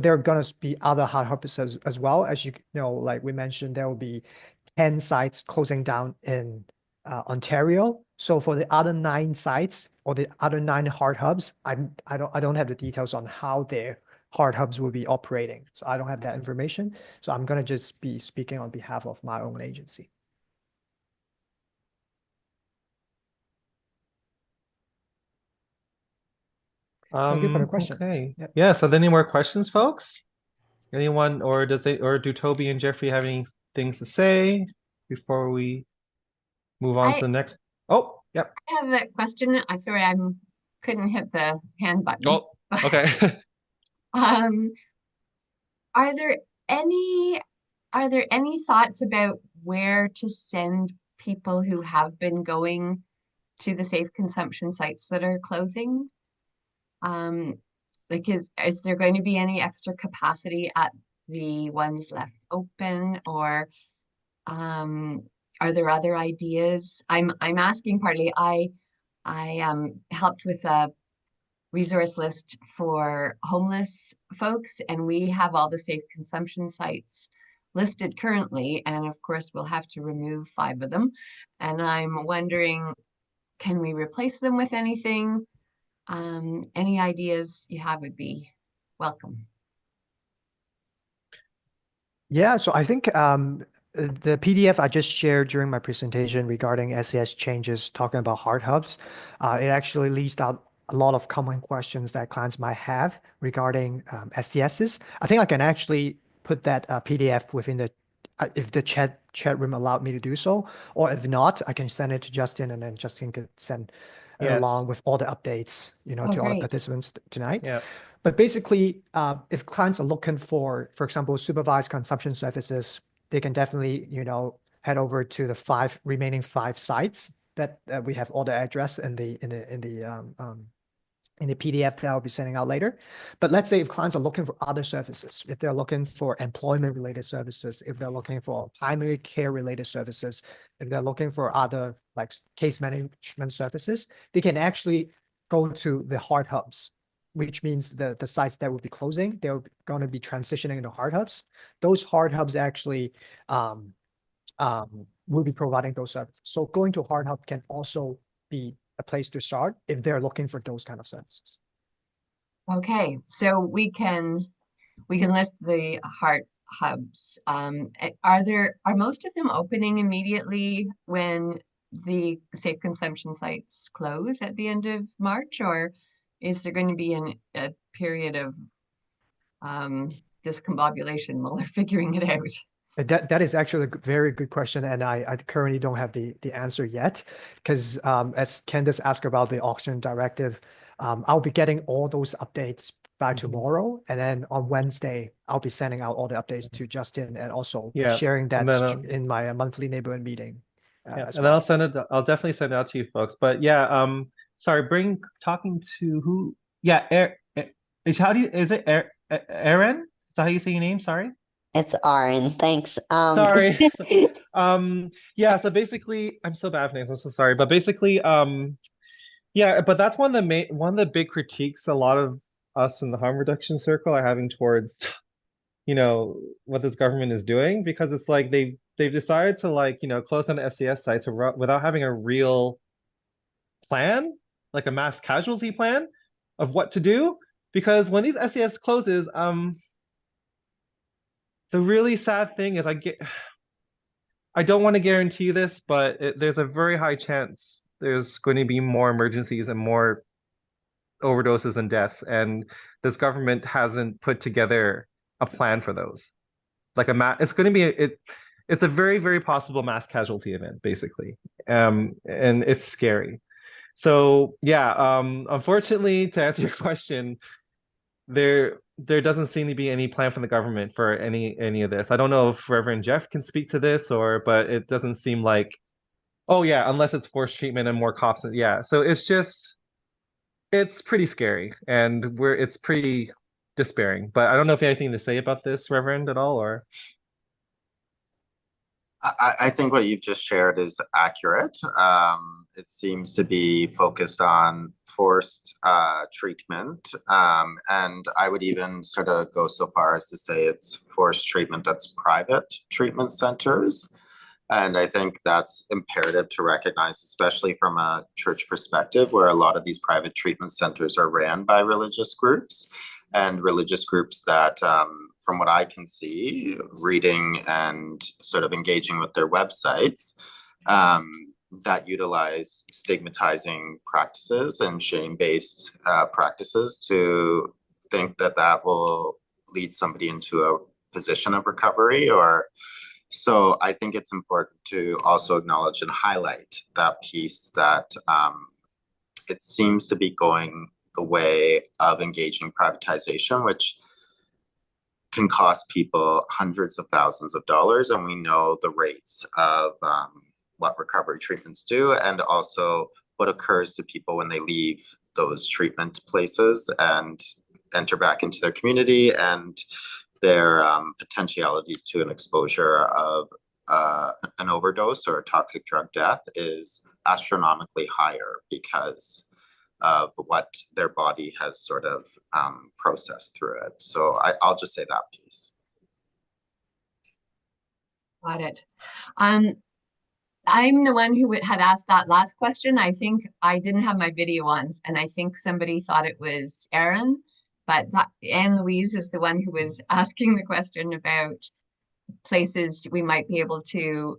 there are gonna be other Heart Hubs as well. As you know, like we mentioned, there will be 10 sites closing down in Ontario. So for the other 9 sites or the other 9 Heart Hubs, I don't have the details on how their Heart Hubs will be operating. So I don't have that information. So I'm gonna just be speaking on behalf of my own agency. Thank you for the question. Okay. Yep. Yeah, so any more questions, folks? Anyone, or do Toby and Jeffrey have any things to say before we move on to the next? Oh, yep. I have a question. I'm sorry, I couldn't hit the hand button. Oh, okay. Um, are there any thoughts about where to send people who have been going to the safe consumption sites that are closing? Like is there going to be any extra capacity at the ones left open, or are there other ideas? I'm asking partly I helped with a resource list for homeless folks, and we have all the safe consumption sites listed currently, and of course we'll have to remove 5 of them. And I'm wondering, can we replace them with anything? Any ideas you have would be welcome. Yeah, so I think the PDF I just shared during my presentation regarding SES changes, talking about Heart Hubs, it actually lists out a lot of common questions that clients might have regarding SESs. I think I can actually put that PDF within the if the chat room allowed me to do so, or if not, I can send it to Justin, and then Justin could send it Yes. along with all the updates, to all the great. participants tonight. Yeah. But basically, if clients are looking for example, supervised consumption services, they can definitely, head over to the remaining 5 sites that we have all the address in the PDF that I'll be sending out later. But let's say if clients are looking for other services, if they're looking for employment related services, if they're looking for primary care related services, if they're looking for other like case management services, they can actually go to the Heart Hubs, which means the sites that will be closing, they're going to be transitioning into Heart Hubs. Those Heart Hubs actually will be providing those services. So going to Heart Hub can also be a place to start if they're looking for those kind of services. Okay, so we can list the Heart Hubs. Are most of them opening immediately when the safe consumption sites close at the end of March, or is there going to be a period of discombobulation while they're figuring it out? That is actually a very good question, and I currently don't have the answer yet, because as Candace asked about the oxygen directive, I'll be getting all those updates by tomorrow, and then on Wednesday I'll be sending out all the updates to Justin and also Yeah, sharing that and then, in my monthly neighborhood meeting. yeah, as and then well. I'll definitely send it out to you folks. But yeah, sorry, talking to who? Yeah, is it Aaron? Is that how you say your name? Sorry. It's Aaron. Thanks. Sorry. Yeah, so basically, I'm so bad with names, I'm so sorry. But basically, yeah, but that's one of the big critiques a lot of us in the harm reduction circle are having towards, what this government is doing, because it's like they've decided to, like, close down the SCS sites without having a real plan, like a mass casualty plan of what to do. Because when these SCS closes, the really sad thing is I don't want to guarantee this, but there's a very high chance there's going to be more emergencies and more overdoses and deaths, and this government hasn't put together a plan for those. Like it's going to be it's a very, very possible mass casualty event, basically, and it's scary. So yeah, unfortunately, to answer your question, there doesn't seem to be any plan from the government for any of this. I don't know if Reverend Jeff can speak to this, but it doesn't seem like, oh yeah, unless it's forced treatment and more cops. Yeah, so it's pretty scary, and it's pretty despairing. But I don't know if you have anything to say about this, Reverend, at all, or. I think what you've just shared is accurate. It seems to be focused on forced treatment. And I would even sort of go so far as to say it's forced treatment that's private treatment centers. And I think that's imperative to recognize, especially from a church perspective, where a lot of these private treatment centers are ran by religious groups, and religious groups that, from what I can see, reading and sort of engaging with their websites, that utilize stigmatizing practices and shame-based practices to think that that will lead somebody into a position of recovery. So I think it's important to also acknowledge and highlight that piece, that it seems to be going the way of engaging privatization, which can cost people hundreds of thousands of dollars. And we know the rates of what recovery treatments do, and also what occurs to people when they leave those treatment places and enter back into their community, and their potentiality to an exposure of an overdose or a toxic drug death is astronomically higher because of what their body has sort of processed through it. So I'll just say that piece. Got it. I'm the one who had asked that last question. I think I didn't have my video on, and I think somebody thought it was Aaron, but Anne Louise is the one who was asking the question about places we might be able to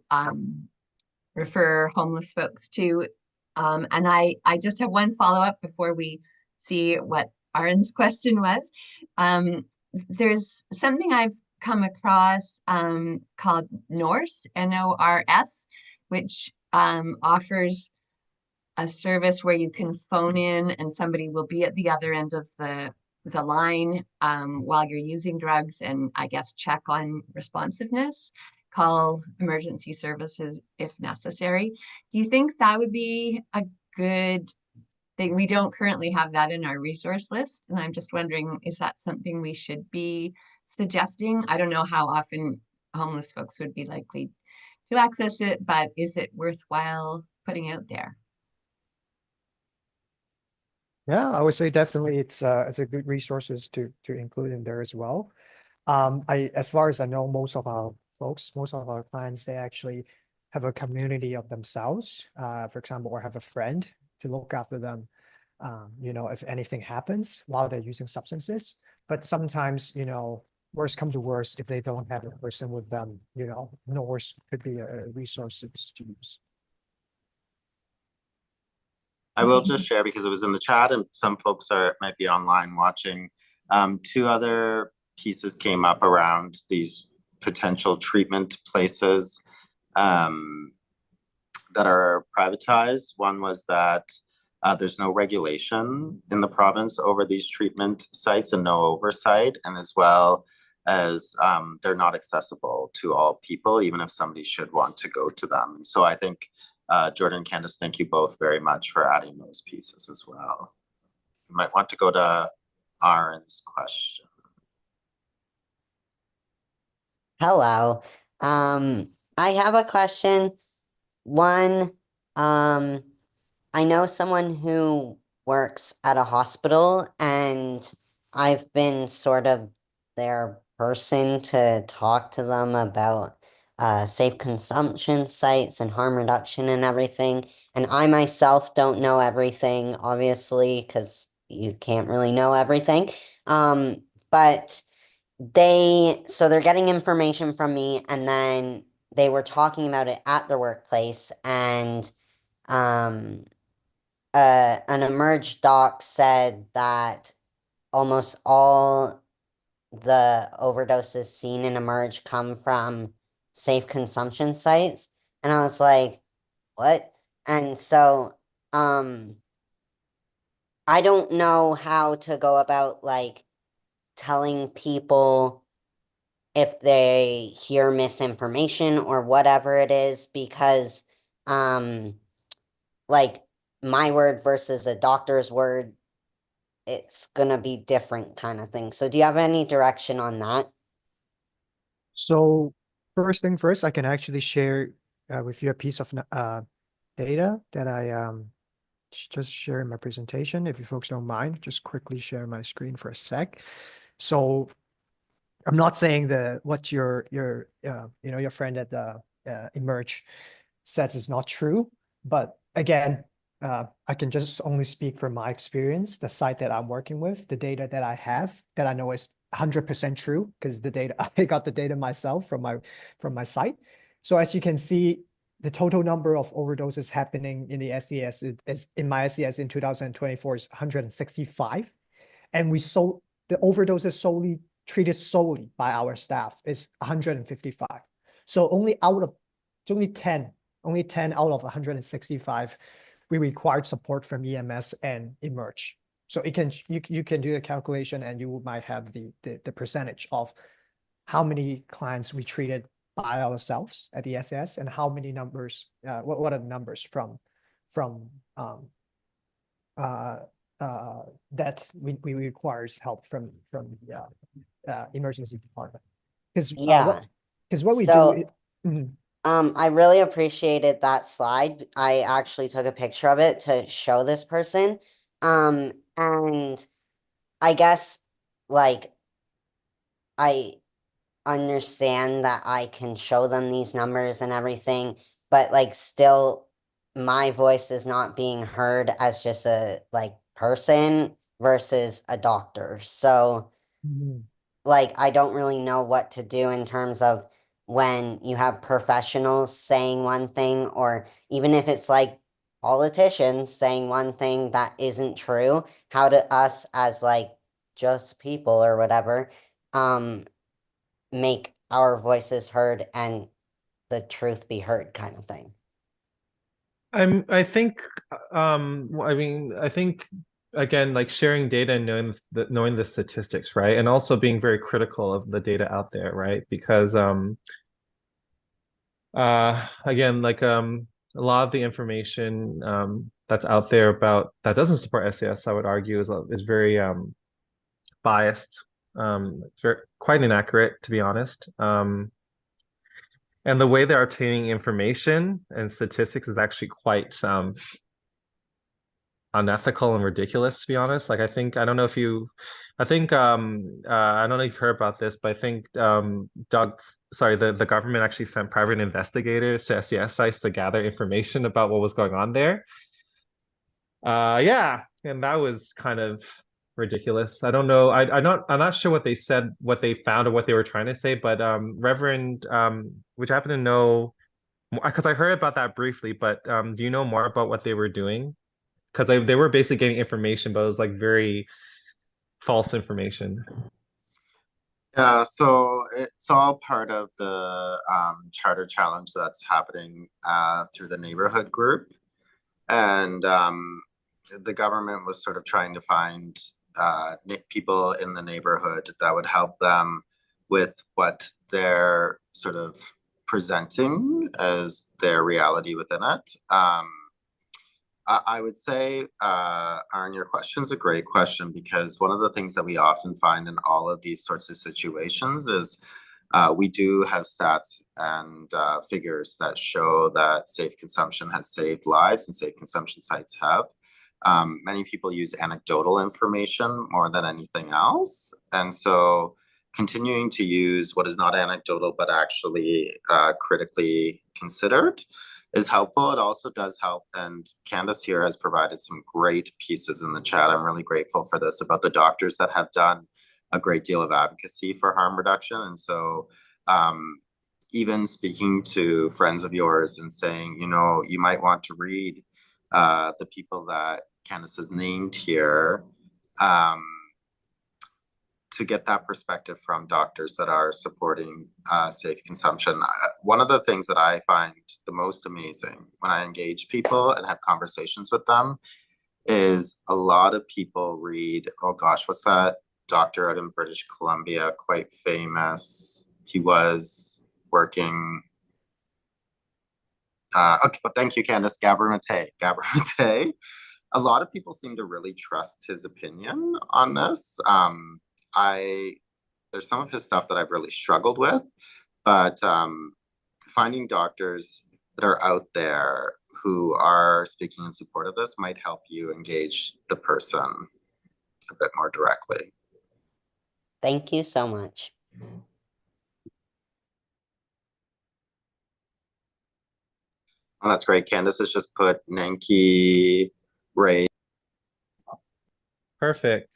refer homeless folks to. And I just have one follow-up before we see what Aaron's question was. There's something I've come across called NORS, N-O-R-S, which offers a service where you can phone in and somebody will be at the other end of the line while you're using drugs, and I guess check on responsiveness, call emergency services if necessary. Do you think that would be a good thing? We don't currently have that in our resource list, and I'm just wondering, is that something we should be suggesting? I don't know how often homeless folks would be likely to access it, but is it worthwhile putting out there? Yeah, I would say definitely it's a good resources to include in there as well. As far as I know, most of our clients, they actually have a community of themselves, for example, or have a friend to look after them, if anything happens while they're using substances. But sometimes, worst comes to worst, if they don't have a person with them, NORS could be a resource to use. I will just share, because it was in the chat and some folks might be online watching. Two other pieces came up around these potential treatment places that are privatized. One was that there's no regulation in the province over these treatment sites and no oversight, and as well as they're not accessible to all people, even if somebody should want to go to them. So I think Jordan and Candace, thank you both very much for adding those pieces as well. You might want to go to Aaron's question. Hello. I have a question. One, I know someone who works at a hospital, and I've been sort of their person to talk to them about safe consumption sites and harm reduction and everything. And I myself don't know everything, obviously, because you can't really know everything. But so they're getting information from me, and then they were talking about it at the workplace, and um an emerge doc said that almost all the overdoses seen in emerge come from safe consumption sites, and I was like, what? And so um I don't know how to go about like telling people if they hear misinformation or whatever it is, because um like my word versus a doctor's word, it's gonna be different kind of thing. So do you have any direction on that? So first thing first, I can actually share with you a piece of data that I just share in my presentation. If you folks don't mind, just quickly share my screen for a sec. So I'm not saying that what your your friend at the Emerge says is not true, but again, I can just only speak from my experience, the site that I'm working with, the data that I have that I know is 100% true, because the data I got the data myself from my site. So as you can see, the total number of overdoses happening in the SES is in my SES in 2024 is 165, and the overdoses treated solely by our staff is 155. So only 10 out of 165, we required support from EMS and Emerge. So you can do the calculation, and you might have the percentage of how many clients we treated by ourselves at the SS, and how many numbers, what are the numbers from uh, that we requires help from the emergency department. Because Yeah. what we do, So Mhm. I really appreciated that slide. I actually took a picture of it to show this person. And I guess like I understand that I can show them these numbers and everything, but like still my voice is not being heard as just a like person versus a doctor. So Mhm. like I don't really know what to do in terms of when you have professionals saying one thing, or even if it's like politicians saying one thing that isn't true, how do us as like just people or whatever um make our voices heard and the truth be heard kind of thing. I think I think again, like sharing data and knowing the statistics, right? And also being very critical of the data out there, right? Because again, like a lot of the information that's out there about that doesn't support SES, I would argue is very biased, it's very quite inaccurate, to be honest. And the way they're obtaining information and statistics is actually quite unethical and ridiculous, to be honest. Like I don't know if you I think I don't know if you've heard about this, but I think the government actually sent private investigators to SES sites to gather information about what was going on there. Yeah, and that was kind of ridiculous. I don't know. I'm not sure what they said, what they found, or what they were trying to say, but Reverend, which I happen to know because I heard about that briefly, but do you know more about what they were doing? Because they were basically getting information, but it was like very false information. Yeah, so it's all part of the charter challenge that's happening through the neighborhood group. And the government was sort of trying to find people in the neighborhood that would help them with what they're sort of presenting as their reality within it. I would say, Aaron, your question's a great question, because one of the things that we often find in all of these sorts of situations is We do have stats and figures that show that safe consumption has saved lives and safe consumption sites have. Many people use anecdotal information more than anything else. And so continuing to use what is not anecdotal, but actually critically considered is helpful. It also does help. And Candace here has provided some great pieces in the chat. I'm really grateful for this about the doctors that have done a great deal of advocacy for harm reduction. And so even speaking to friends of yours and saying, you know, you might want to read the people that Candace has named here to get that perspective from doctors that are supporting safe consumption. One of the things that I find the most amazing when I engage people and have conversations with them is a lot of people read, oh gosh, what's that doctor out in British Columbia, quite famous. He was working. Okay, well, thank you, Candace. Gabor Mate. A lot of people seem to really trust his opinion on this. There's some of his stuff that I've really struggled with, but finding doctors that are out there who are speaking in support of this might help you engage the person a bit more directly. Thank you so much. Oh, that's great. Candace has just put Nenki Ray. Perfect.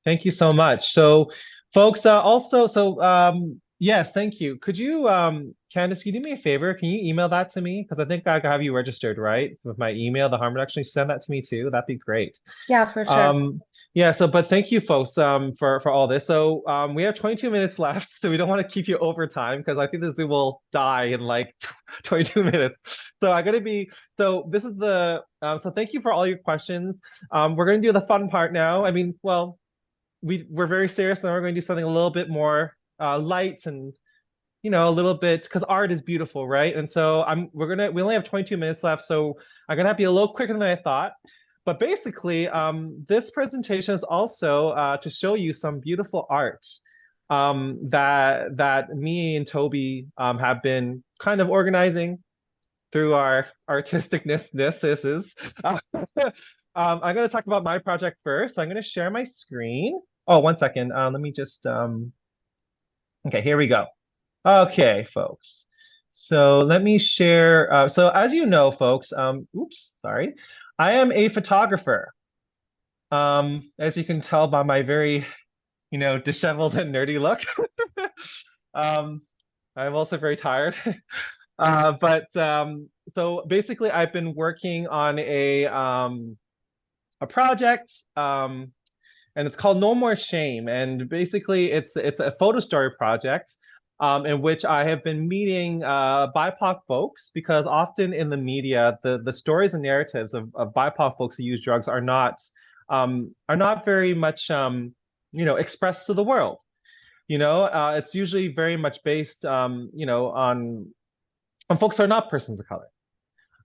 Thank you so much. So, folks, yes, thank you. Could you, Candace, can you do me a favor? Can you email that to me? Because I think I have you registered, right? With my email, the harm reduction, send that to me too. That'd be great. Yeah, for sure. Yeah, but thank you folks for all this. So we have 22 minutes left, so we don't want to keep you over time because I think this Zoom will die in like 22 minutes. So this is the so thank you for all your questions. We're gonna do the fun part now. I mean, well, we're very serious, and we're going to do something a little bit more light and a little bit, because art is beautiful, right? And so we only have 22 minutes left, so I'm gonna have to be a little quicker than I thought. But basically, this presentation is also to show you some beautiful art that me and Toby have been kind of organizing through our artisticness. I'm going to talk about my project first. So I'm going to share my screen. Oh, one second. Let me just. Okay, here we go. Okay, folks. So let me share. So as you know, folks, oops, sorry. I am a photographer. As you can tell by my very, disheveled and nerdy look. I'm also very tired. So basically I've been working on a project, and it's called No More Shame. And basically it's a photo story project in which I have been meeting BIPOC folks, because often in the media, the stories and narratives of BIPOC folks who use drugs are not very much expressed to the world. It's usually very much based on folks who are not persons of color.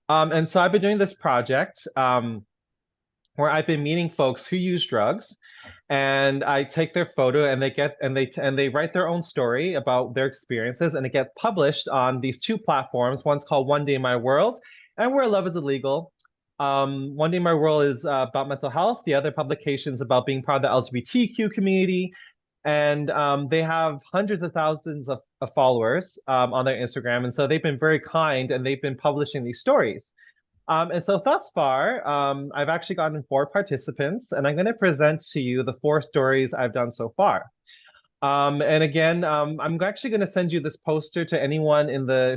And so I've been doing this project where I've been meeting folks who use drugs, and I take their photo and they write their own story about their experiences, and it gets published on these two platforms. One's called One Day My World and Where Love Is Illegal. One Day My World is about mental health. The other publication is about being part of the LGBTQ community. And they have hundreds of thousands of followers on their Instagram. And so they've been very kind, and they've been publishing these stories. And so thus far, I've actually gotten 4 participants, and I'm going to present to you the 4 stories I've done so far. And again, I'm actually going to send you this poster to anyone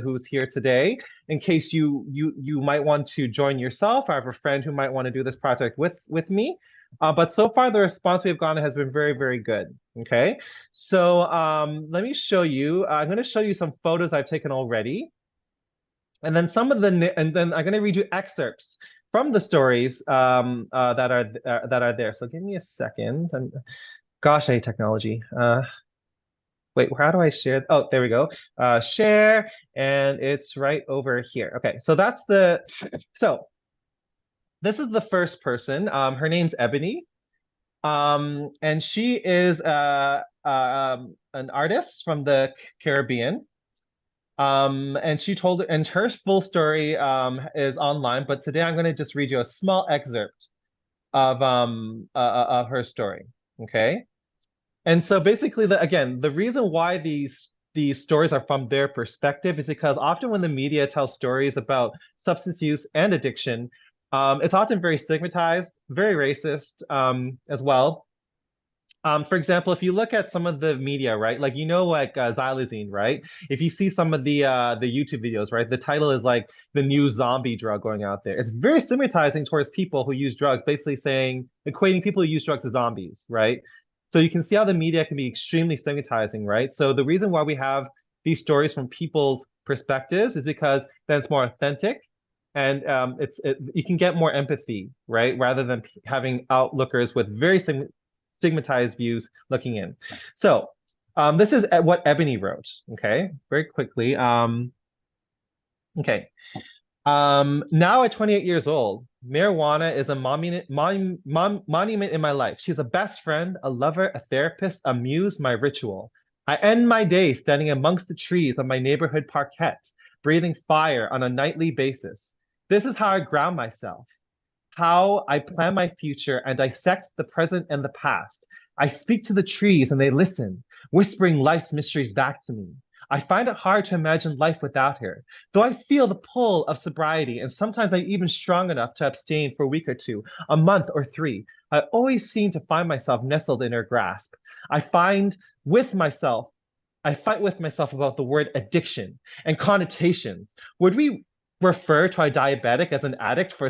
who's here today, in case you might want to join yourself. I have a friend who might want to do this project with me. But so far, the response we've gotten has been very, very good. Okay, so let me show you. I'm going to show you some photos I've taken already. And then and then I'm going to read you excerpts from the stories that are there. So give me a second. Gosh, I hate technology. Wait, how do I share? Oh, there we go. Share, and it's right over here. Okay, so so this is the first person. Her name's Ebony. And she is an artist from the Caribbean. And she told, and her full story is online, but today I'm going to just read you a small excerpt of her story. Okay. And so basically, again, the reason why these stories are from their perspective is because often when the media tells stories about substance use and addiction, it's often very stigmatized, very racist as well. For example, if you look at some of the media, right, like like xylazine, right? If you see some of the YouTube videos, right, the title is like the new zombie drug going out there. It's very stigmatizing towards people who use drugs, basically saying equating people who use drugs to zombies, right? So you can see how the media can be extremely stigmatizing, right? So the reason why we have these stories from people's perspectives is because then it's more authentic and you can get more empathy, right? Rather than having outlookers with very stigmatized views looking in. So this is what Ebony wrote, okay? Very quickly. Okay. Now at 28 years old, marijuana is a monument in my life. She's a best friend, a lover, a therapist, a muse, my ritual. I end my day standing amongst the trees of my neighborhood parquet, breathing fire on a nightly basis. This is how I ground myself, how I plan my future and dissect the present and the past. I speak to the trees and they listen, whispering life's mysteries back to me. I find it hard to imagine life without her, though I feel the pull of sobriety, and sometimes I'm even strong enough to abstain for a week or two, a month or three. I always seem to find myself nestled in her grasp. I find with myself, I fight with myself about the word addiction and connotations. Would we refer to a diabetic as an addict for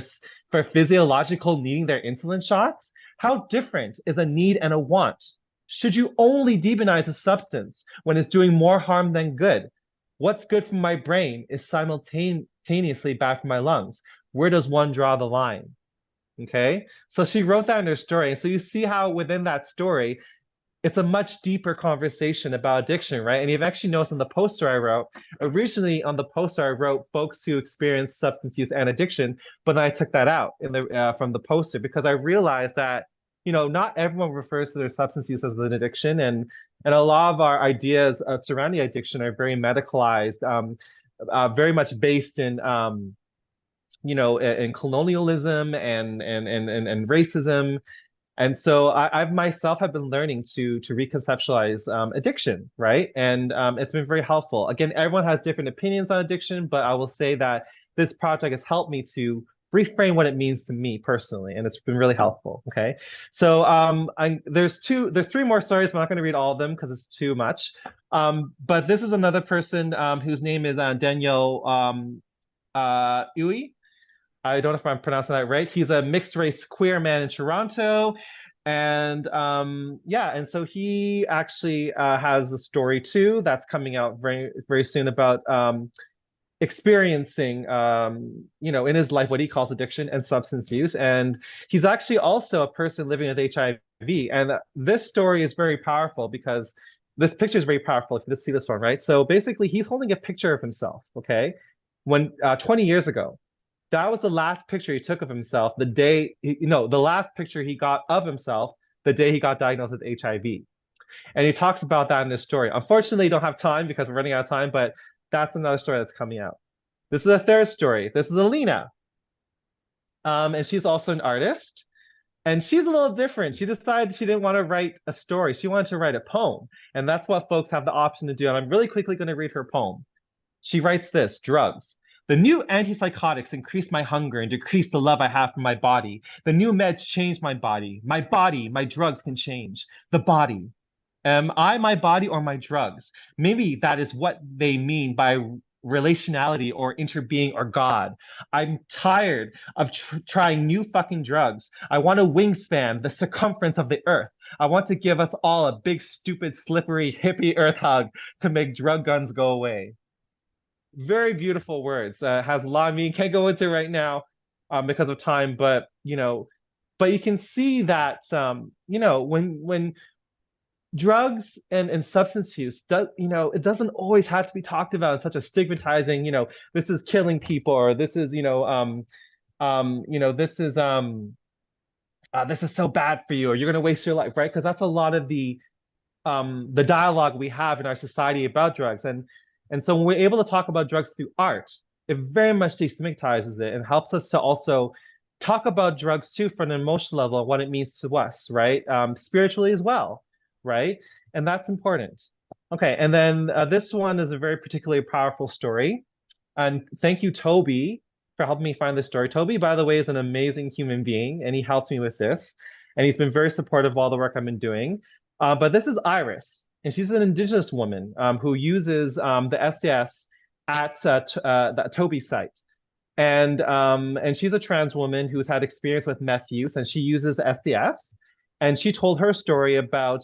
physiological needing their insulin shots? How different is a need and a want? Should you only demonize a substance when it's doing more harm than good? What's good for my brain is simultaneously bad for my lungs. Where does one draw the line? Okay, so she wrote that in her story. And so you see how within that story, it's a much deeper conversation about addiction, right? And you've actually noticed in the poster I wrote, originally on the poster I wrote folks who experience substance use and addiction, but then I took that out from the poster because I realized that not everyone refers to their substance use as an addiction, and a lot of our ideas surrounding addiction are very medicalized, very much based in colonialism and racism. And so I've myself have been learning to reconceptualize addiction, right? And it's been very helpful. Again, everyone has different opinions on addiction, but I will say that this project has helped me to reframe what it means to me personally, and it's been really helpful. Okay, so there's three more stories, but I'm not going to read all of them because it's too much. But this is another person whose name is Daniel Uy. I don't know if I'm pronouncing that right. He's a mixed race queer man in Toronto. And yeah, and so he actually has a story too that's coming out very, very soon about experiencing, in his life what he calls addiction and substance use. And he's actually also a person living with HIV. And this story is very powerful because this picture is very powerful. If you just see this one, right? So basically, he's holding a picture of himself, okay? When 20 years ago, that was the last picture he took of himself the last picture he got of himself the day he got diagnosed with HIV. And he talks about that in this story. Unfortunately, you don't have time because we're running out of time, but that's another story that's coming out. This is a third story. This is Alina. And she's also an artist. And she's a little different. She decided she didn't want to write a story. She wanted to write a poem. And that's what folks have the option to do. And I'm really quickly going to read her poem. She writes this: drugs. The new antipsychotics increase my hunger and decrease the love I have for my body. The new meds change my body. My drugs can change. The body. Am I my body or my drugs? Maybe that is what they mean by relationality or interbeing or God. I'm tired of trying new fucking drugs. I want to wingspan the circumference of the earth. I want to give us all a big, stupid, slippery, hippie earth hug to make drug guns go away. Very beautiful words. Has a lot of meaning. Can't go into right now because of time, but you can see that when drugs and substance use it doesn't always have to be talked about in such a stigmatizing, this is killing people, or this is this is this is so bad for you, or you're going to waste your life, right? Because that's a lot of the dialogue we have in our society about drugs. And so when we're able to talk about drugs through art, it very much destigmatizes it and helps us to also talk about drugs too from an emotional level and what it means to us, right? Spiritually as well, right? And that's important. Okay, and then this one is a very particularly powerful story. And thank you, Toby, for helping me find this story. Toby, by the way, is an amazing human being, and he helped me with this. And he's been very supportive of all the work I've been doing. But this is Iris, and she's an Indigenous woman who uses the SES at that Toby site. And she's a trans woman who's had experience with meth use, and she uses the SES. And she told her story about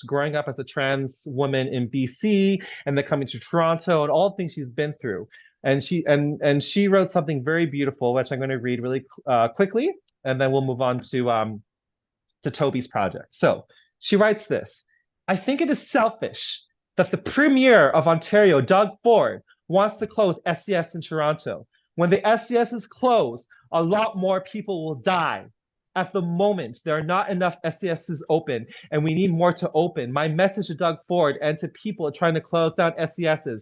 growing up as a trans woman in BC and then coming to Toronto and all the things she's been through. And she wrote something very beautiful, which I'm going to read really quickly, and then we'll move on to Toby's project. So she writes this: I think it is selfish that the Premier of Ontario, Doug Ford, wants to close SES in Toronto. When the SES is closed, a lot more people will die. At the moment, there are not enough SESs open, and we need more to open. My message to Doug Ford and to people trying to close down SESs: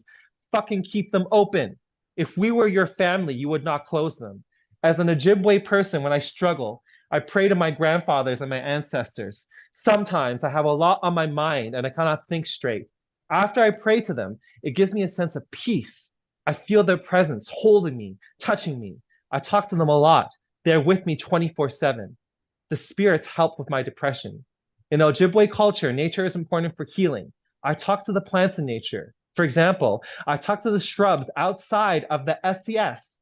fucking keep them open. If we were your family, you would not close them. As an Ojibwe person, when I struggle, I pray to my grandfathers and my ancestors. Sometimes I have a lot on my mind and I cannot think straight. After I pray to them, it gives me a sense of peace. I feel their presence holding me, touching me. I talk to them a lot. They're with me 24/7. The spirits help with my depression. In Ojibwe culture, nature is important for healing. I talk to the plants in nature. For example, I talk to the shrubs outside of the SES,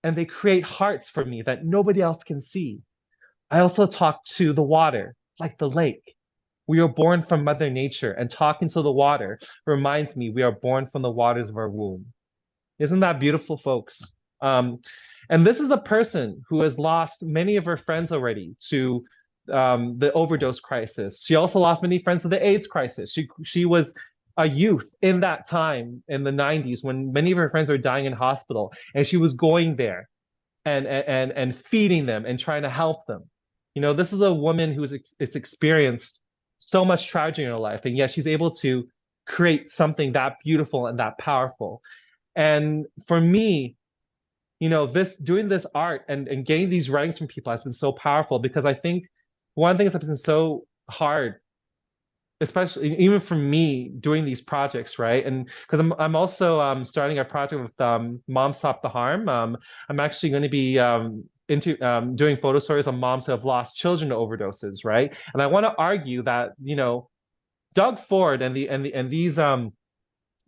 and they create hearts for me that nobody else can see. I also talk to the water, like the lake. We are born from Mother Nature, and talking to the water reminds me we are born from the waters of our womb. Isn't that beautiful, folks? And this is a person who has lost many of her friends already to the overdose crisis. She also lost many friends to the AIDS crisis. She was a youth in that time in the 90s when many of her friends were dying in hospital, and she was going there and feeding them and trying to help them. You know, this is a woman who's experienced so much tragedy in her life, and yet she's able to create something that beautiful and that powerful. And for me, you know, doing this art and getting these writings from people has been so powerful, because I think one thing that's been so hard, especially even for me doing these projects, right? And because I'm also starting a project with Moms Stop the Harm. I'm actually going to be into doing photo stories on moms who have lost children to overdoses, right? And I want to argue that, you know, Doug Ford and these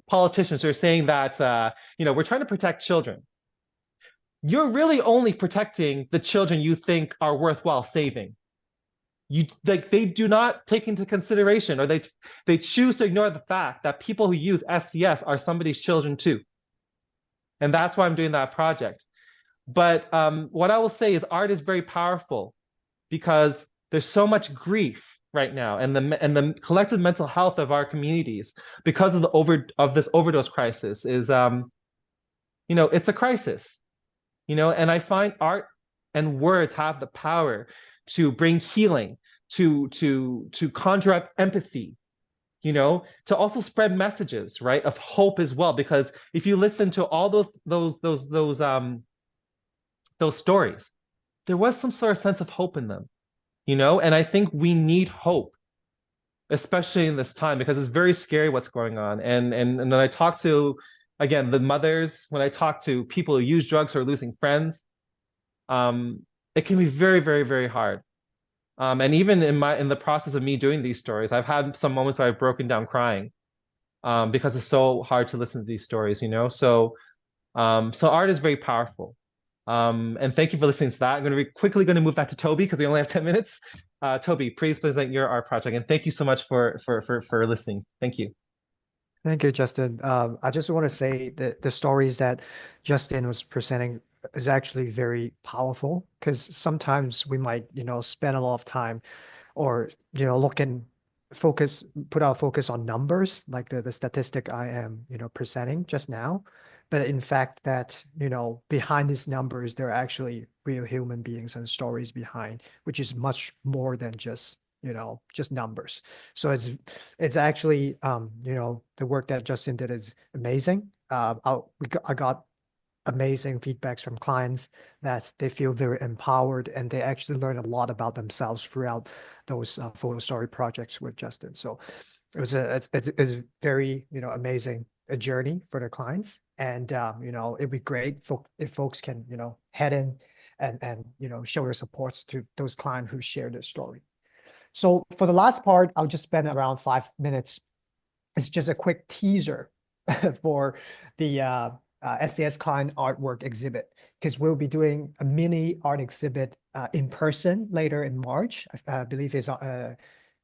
politicians are saying that you know, we're trying to protect children. You're really only protecting the children you think are worthwhile saving. They do not take into consideration, or they choose to ignore the fact that people who use SES are somebody's children too. And that's why I'm doing that project. But what I will say is art is very powerful, because there's so much grief right now, and the collective mental health of our communities because of this overdose crisis is you know, it's a crisis. You know, and I find art and words have the power to bring healing, to conjure up empathy, you know, to also spread messages, right, of hope as well. Because if you listen to all those stories, there was some sort of sense of hope in them, you know. And I think we need hope, especially in this time, because it's very scary what's going on. And when I talk to, again, the mothers, when I talk to people who use drugs or are losing friends, it can be very, very, very hard. And even in the process of me doing these stories, I've had some moments where I've broken down crying, because it's so hard to listen to these stories, you know. So art is very powerful. And thank you for listening to that. I'm going to be quickly going to move back to Toby because we only have 10 minutes. Toby, please present your art project, and thank you so much for listening. Thank you. Thank you, Justin. I just want to say that the stories that Justin was presenting is actually very powerful, because sometimes we might, you know, spend a lot of time or, you know, put our focus on numbers, like the statistic I am, you know, presenting just now. but in fact that, you know, behind these numbers, there are actually real human beings and stories behind, which is much more than just, you know, just numbers. So it's actually, you know, the work that Justin did is amazing. I got amazing feedbacks from clients that they feel very empowered and they actually learn a lot about themselves throughout those photo story projects with Justin. So it was it's very, you know, amazing a journey for the clients. And, you know, it'd be great if folks can, you know, head in and, you know, show their supports to those clients who share their story. So for the last part, I'll just spend around 5 minutes. It's just a quick teaser for the SES client artwork exhibit, because we'll be doing a mini art exhibit in person later in March. I believe it's around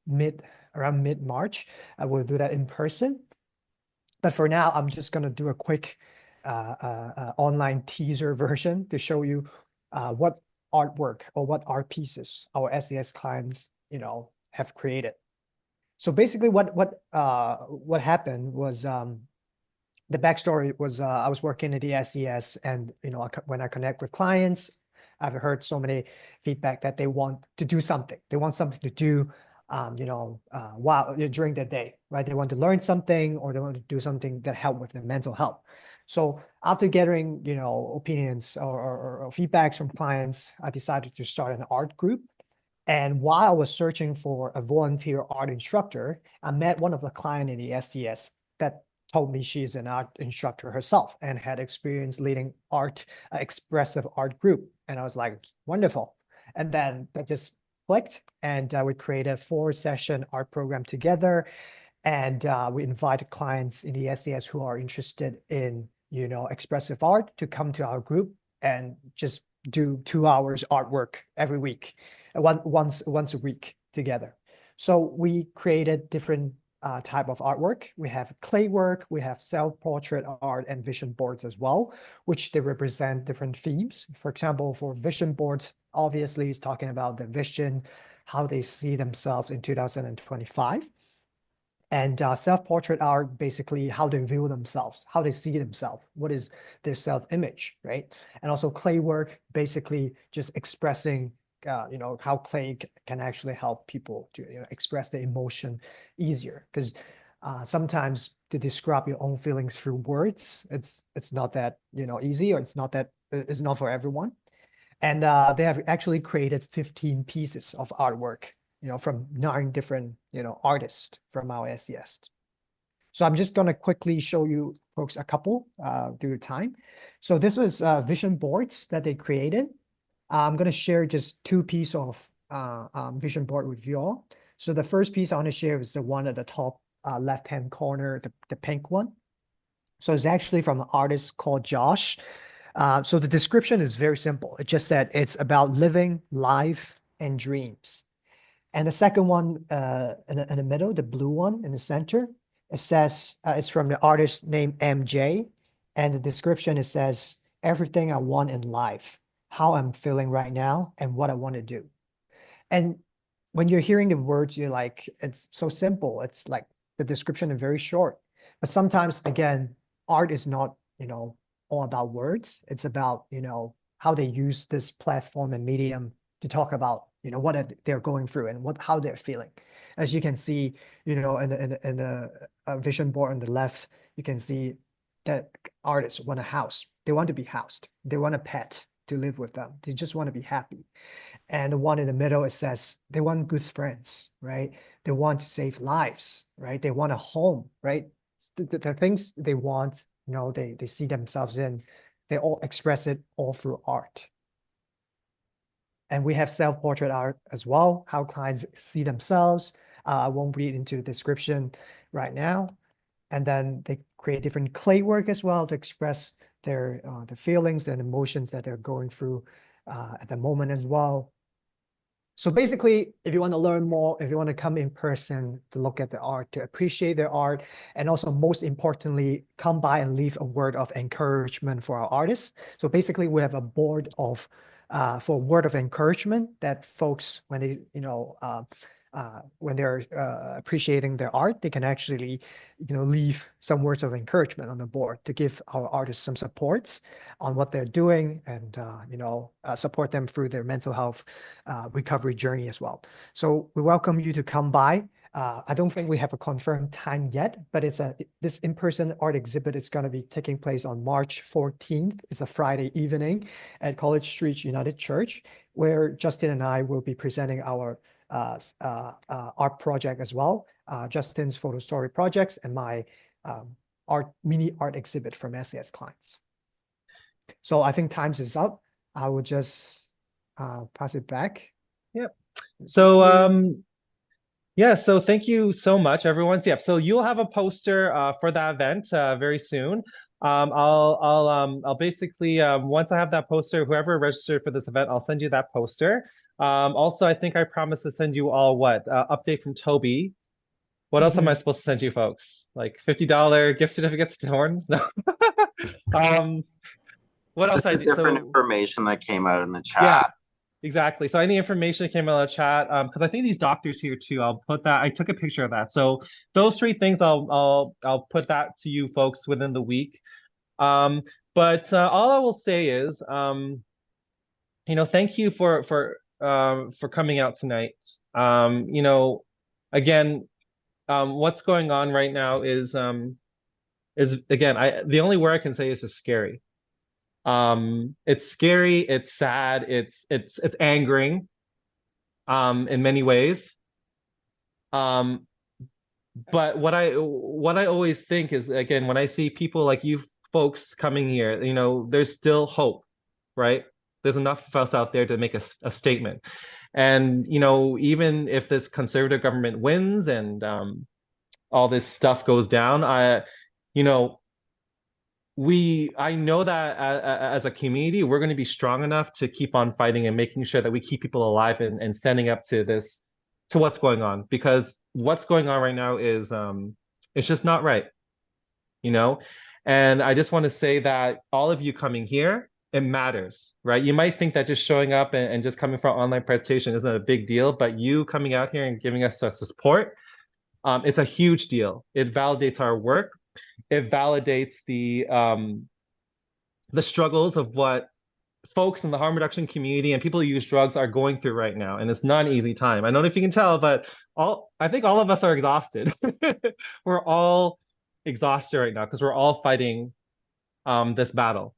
mid-March. We'll do that in person. But for now, I'm just going to do a quick online teaser version to show you what artwork or what art pieces our SES clients, you know, have created. So basically what happened was the backstory was I was working at the SES, and, you know, when I connect with clients, I've heard so many feedback that they want to do something. They want something to do, you know, while during their day, right? They want to learn something, or they want to do something that help with their mental health. So after gathering, you know, opinions or feedbacks from clients, I decided to start an art group. And while I was searching for a volunteer art instructor, I met one of the clients in the SES that told me she's an art instructor herself and had experience leading expressive art group. And I was like, wonderful. And then that just clicked, and we created a 4-session art program together. And we invited clients in the SES who are interested in, you know, expressive art to come to our group and just do 2 hours artwork every week, once a week together. So we created different type of artwork. We have clay work, we have self-portrait art, and vision boards as well, which they represent different themes. For example, for vision boards, obviously it's talking about the vision, how they see themselves in 2025. And self-portrait art, basically how they view themselves, how they see themselves, what is their self-image, right? And also clay work, basically just expressing, you know, how clay can actually help people to, you know, express their emotion easier. Because sometimes to describe your own feelings through words, it's not that, you know, easy, or it's not for everyone. And they have actually created 15 pieces of artwork, you know, from 9 different, you know, artists from our SES. So I'm just going to quickly show you folks a couple due to time. So this was vision boards that they created. I'm going to share just 2 pieces of vision board with you all. So the first piece I want to share is the one at the top left-hand corner, the pink one. So it's actually from an artist called Josh. So the description is very simple. It just said it's about living life and dreams. And the second one in the middle, the blue one in the center, it says it's from the artist named MJ. And the description, it says, everything I want in life, how I'm feeling right now, and what I want to do. And when you're hearing the words, you're like, it's so simple. It's like the description is very short. But sometimes, again, art is not, you know, all about words. It's about, you know, how they use this platform and medium to talk about, you know, what they're going through and how they're feeling. As you can see, you know, in the vision board on the left, you can see that artists want a house. They want to be housed. They want a pet to live with them. They just want to be happy. And the one in the middle, it says they want good friends, right? They want to save lives, right? They want a home, right? The things they want, you know, they see themselves in, they all express it all through art. And we have self-portrait art as well, how clients see themselves. I won't read into the description right now. And then they create different clay work as well to express their the feelings and emotions that they're going through at the moment as well. So basically, if you want to learn more, if you want to come in person to look at the art, to appreciate their art, and also most importantly, come by and leave a word of encouragement for our artists. So basically, we have a board of for word of encouragement that folks, when they, you know, when they're appreciating their art, they can actually, leave some words of encouragement on the board to give our artists some supports on what they're doing and, support them through their mental health recovery journey as well. So we welcome you to come by. I don't think we have a confirmed time yet, but this in-person art exhibit is going to be taking place on March 14th. It's a Friday evening at College Street United Church, where Justin and I will be presenting our art project as well. Justin's photo story projects and my mini art exhibit from SES clients. So I think time's is up. I will just pass it back. Yep. So yeah, so thank you so much, everyone. So, yeah, so you'll have a poster for that event very soon. I'll basically once I have that poster, whoever registered for this event, I'll send you that poster. Also, I think I promised to send you all update from Toby. What else am I supposed to send you folks? Like $50 gift certificates to Horns? No. What else Just the different information that came out in the chat. Yeah, exactly. So any information that came out of the chat, because I think these doctors here too, I'll put that. I took a picture of that. So those 3 things, I'll put that to you folks within the week. But all I will say is, thank you for coming out tonight. Again, what's going on right now is again, the only word I can say is just scary. It's scary, it's sad, it's angering in many ways. But what I always think is, again, when I see people like you folks coming here, there's still hope, right? There's enough of us out there to make a statement. And even if this conservative government wins and all this stuff goes down, I know that as a community, we're going to be strong enough to keep on fighting and making sure that we keep people alive and standing up to what's going on, because what's going on right now is it's just not right, and I just want to say that all of you coming here, it matters, right? You might think that just showing up and just coming for an online presentation isn't a big deal, but you coming out here and giving us support, it's a huge deal. It validates our work. It validates the struggles of what folks in the harm reduction community and people who use drugs are going through right now. And it's not an easy time. I don't know if you can tell, but I think all of us are exhausted. We're all exhausted right now because we're all fighting this battle.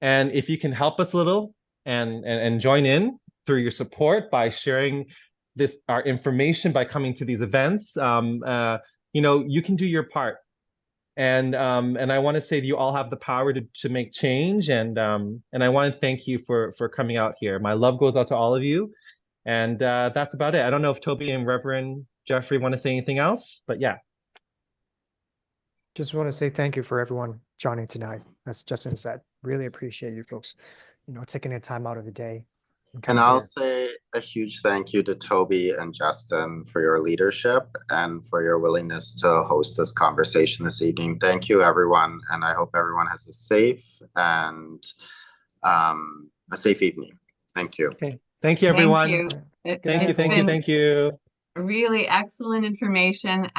And if you can help us a little and join in through your support by sharing our information, by coming to these events, you can do your part. And I want to say that you all have the power to make change, and I want to thank you for coming out here. My love goes out to all of you, and that's about it. I don't know if Toby and Reverend Jeffrey want to say anything else, but yeah. Just want to say thank you for everyone joining tonight. As Justin said, really appreciate you folks, taking the time out of the day. And I'll say a huge thank you to Toby and Justin for your leadership and for your willingness to host this conversation this evening. Thank you, everyone. And I hope everyone has a safe evening. Thank you. Okay. Thank you, everyone. Thank you. Thank you. Really excellent information.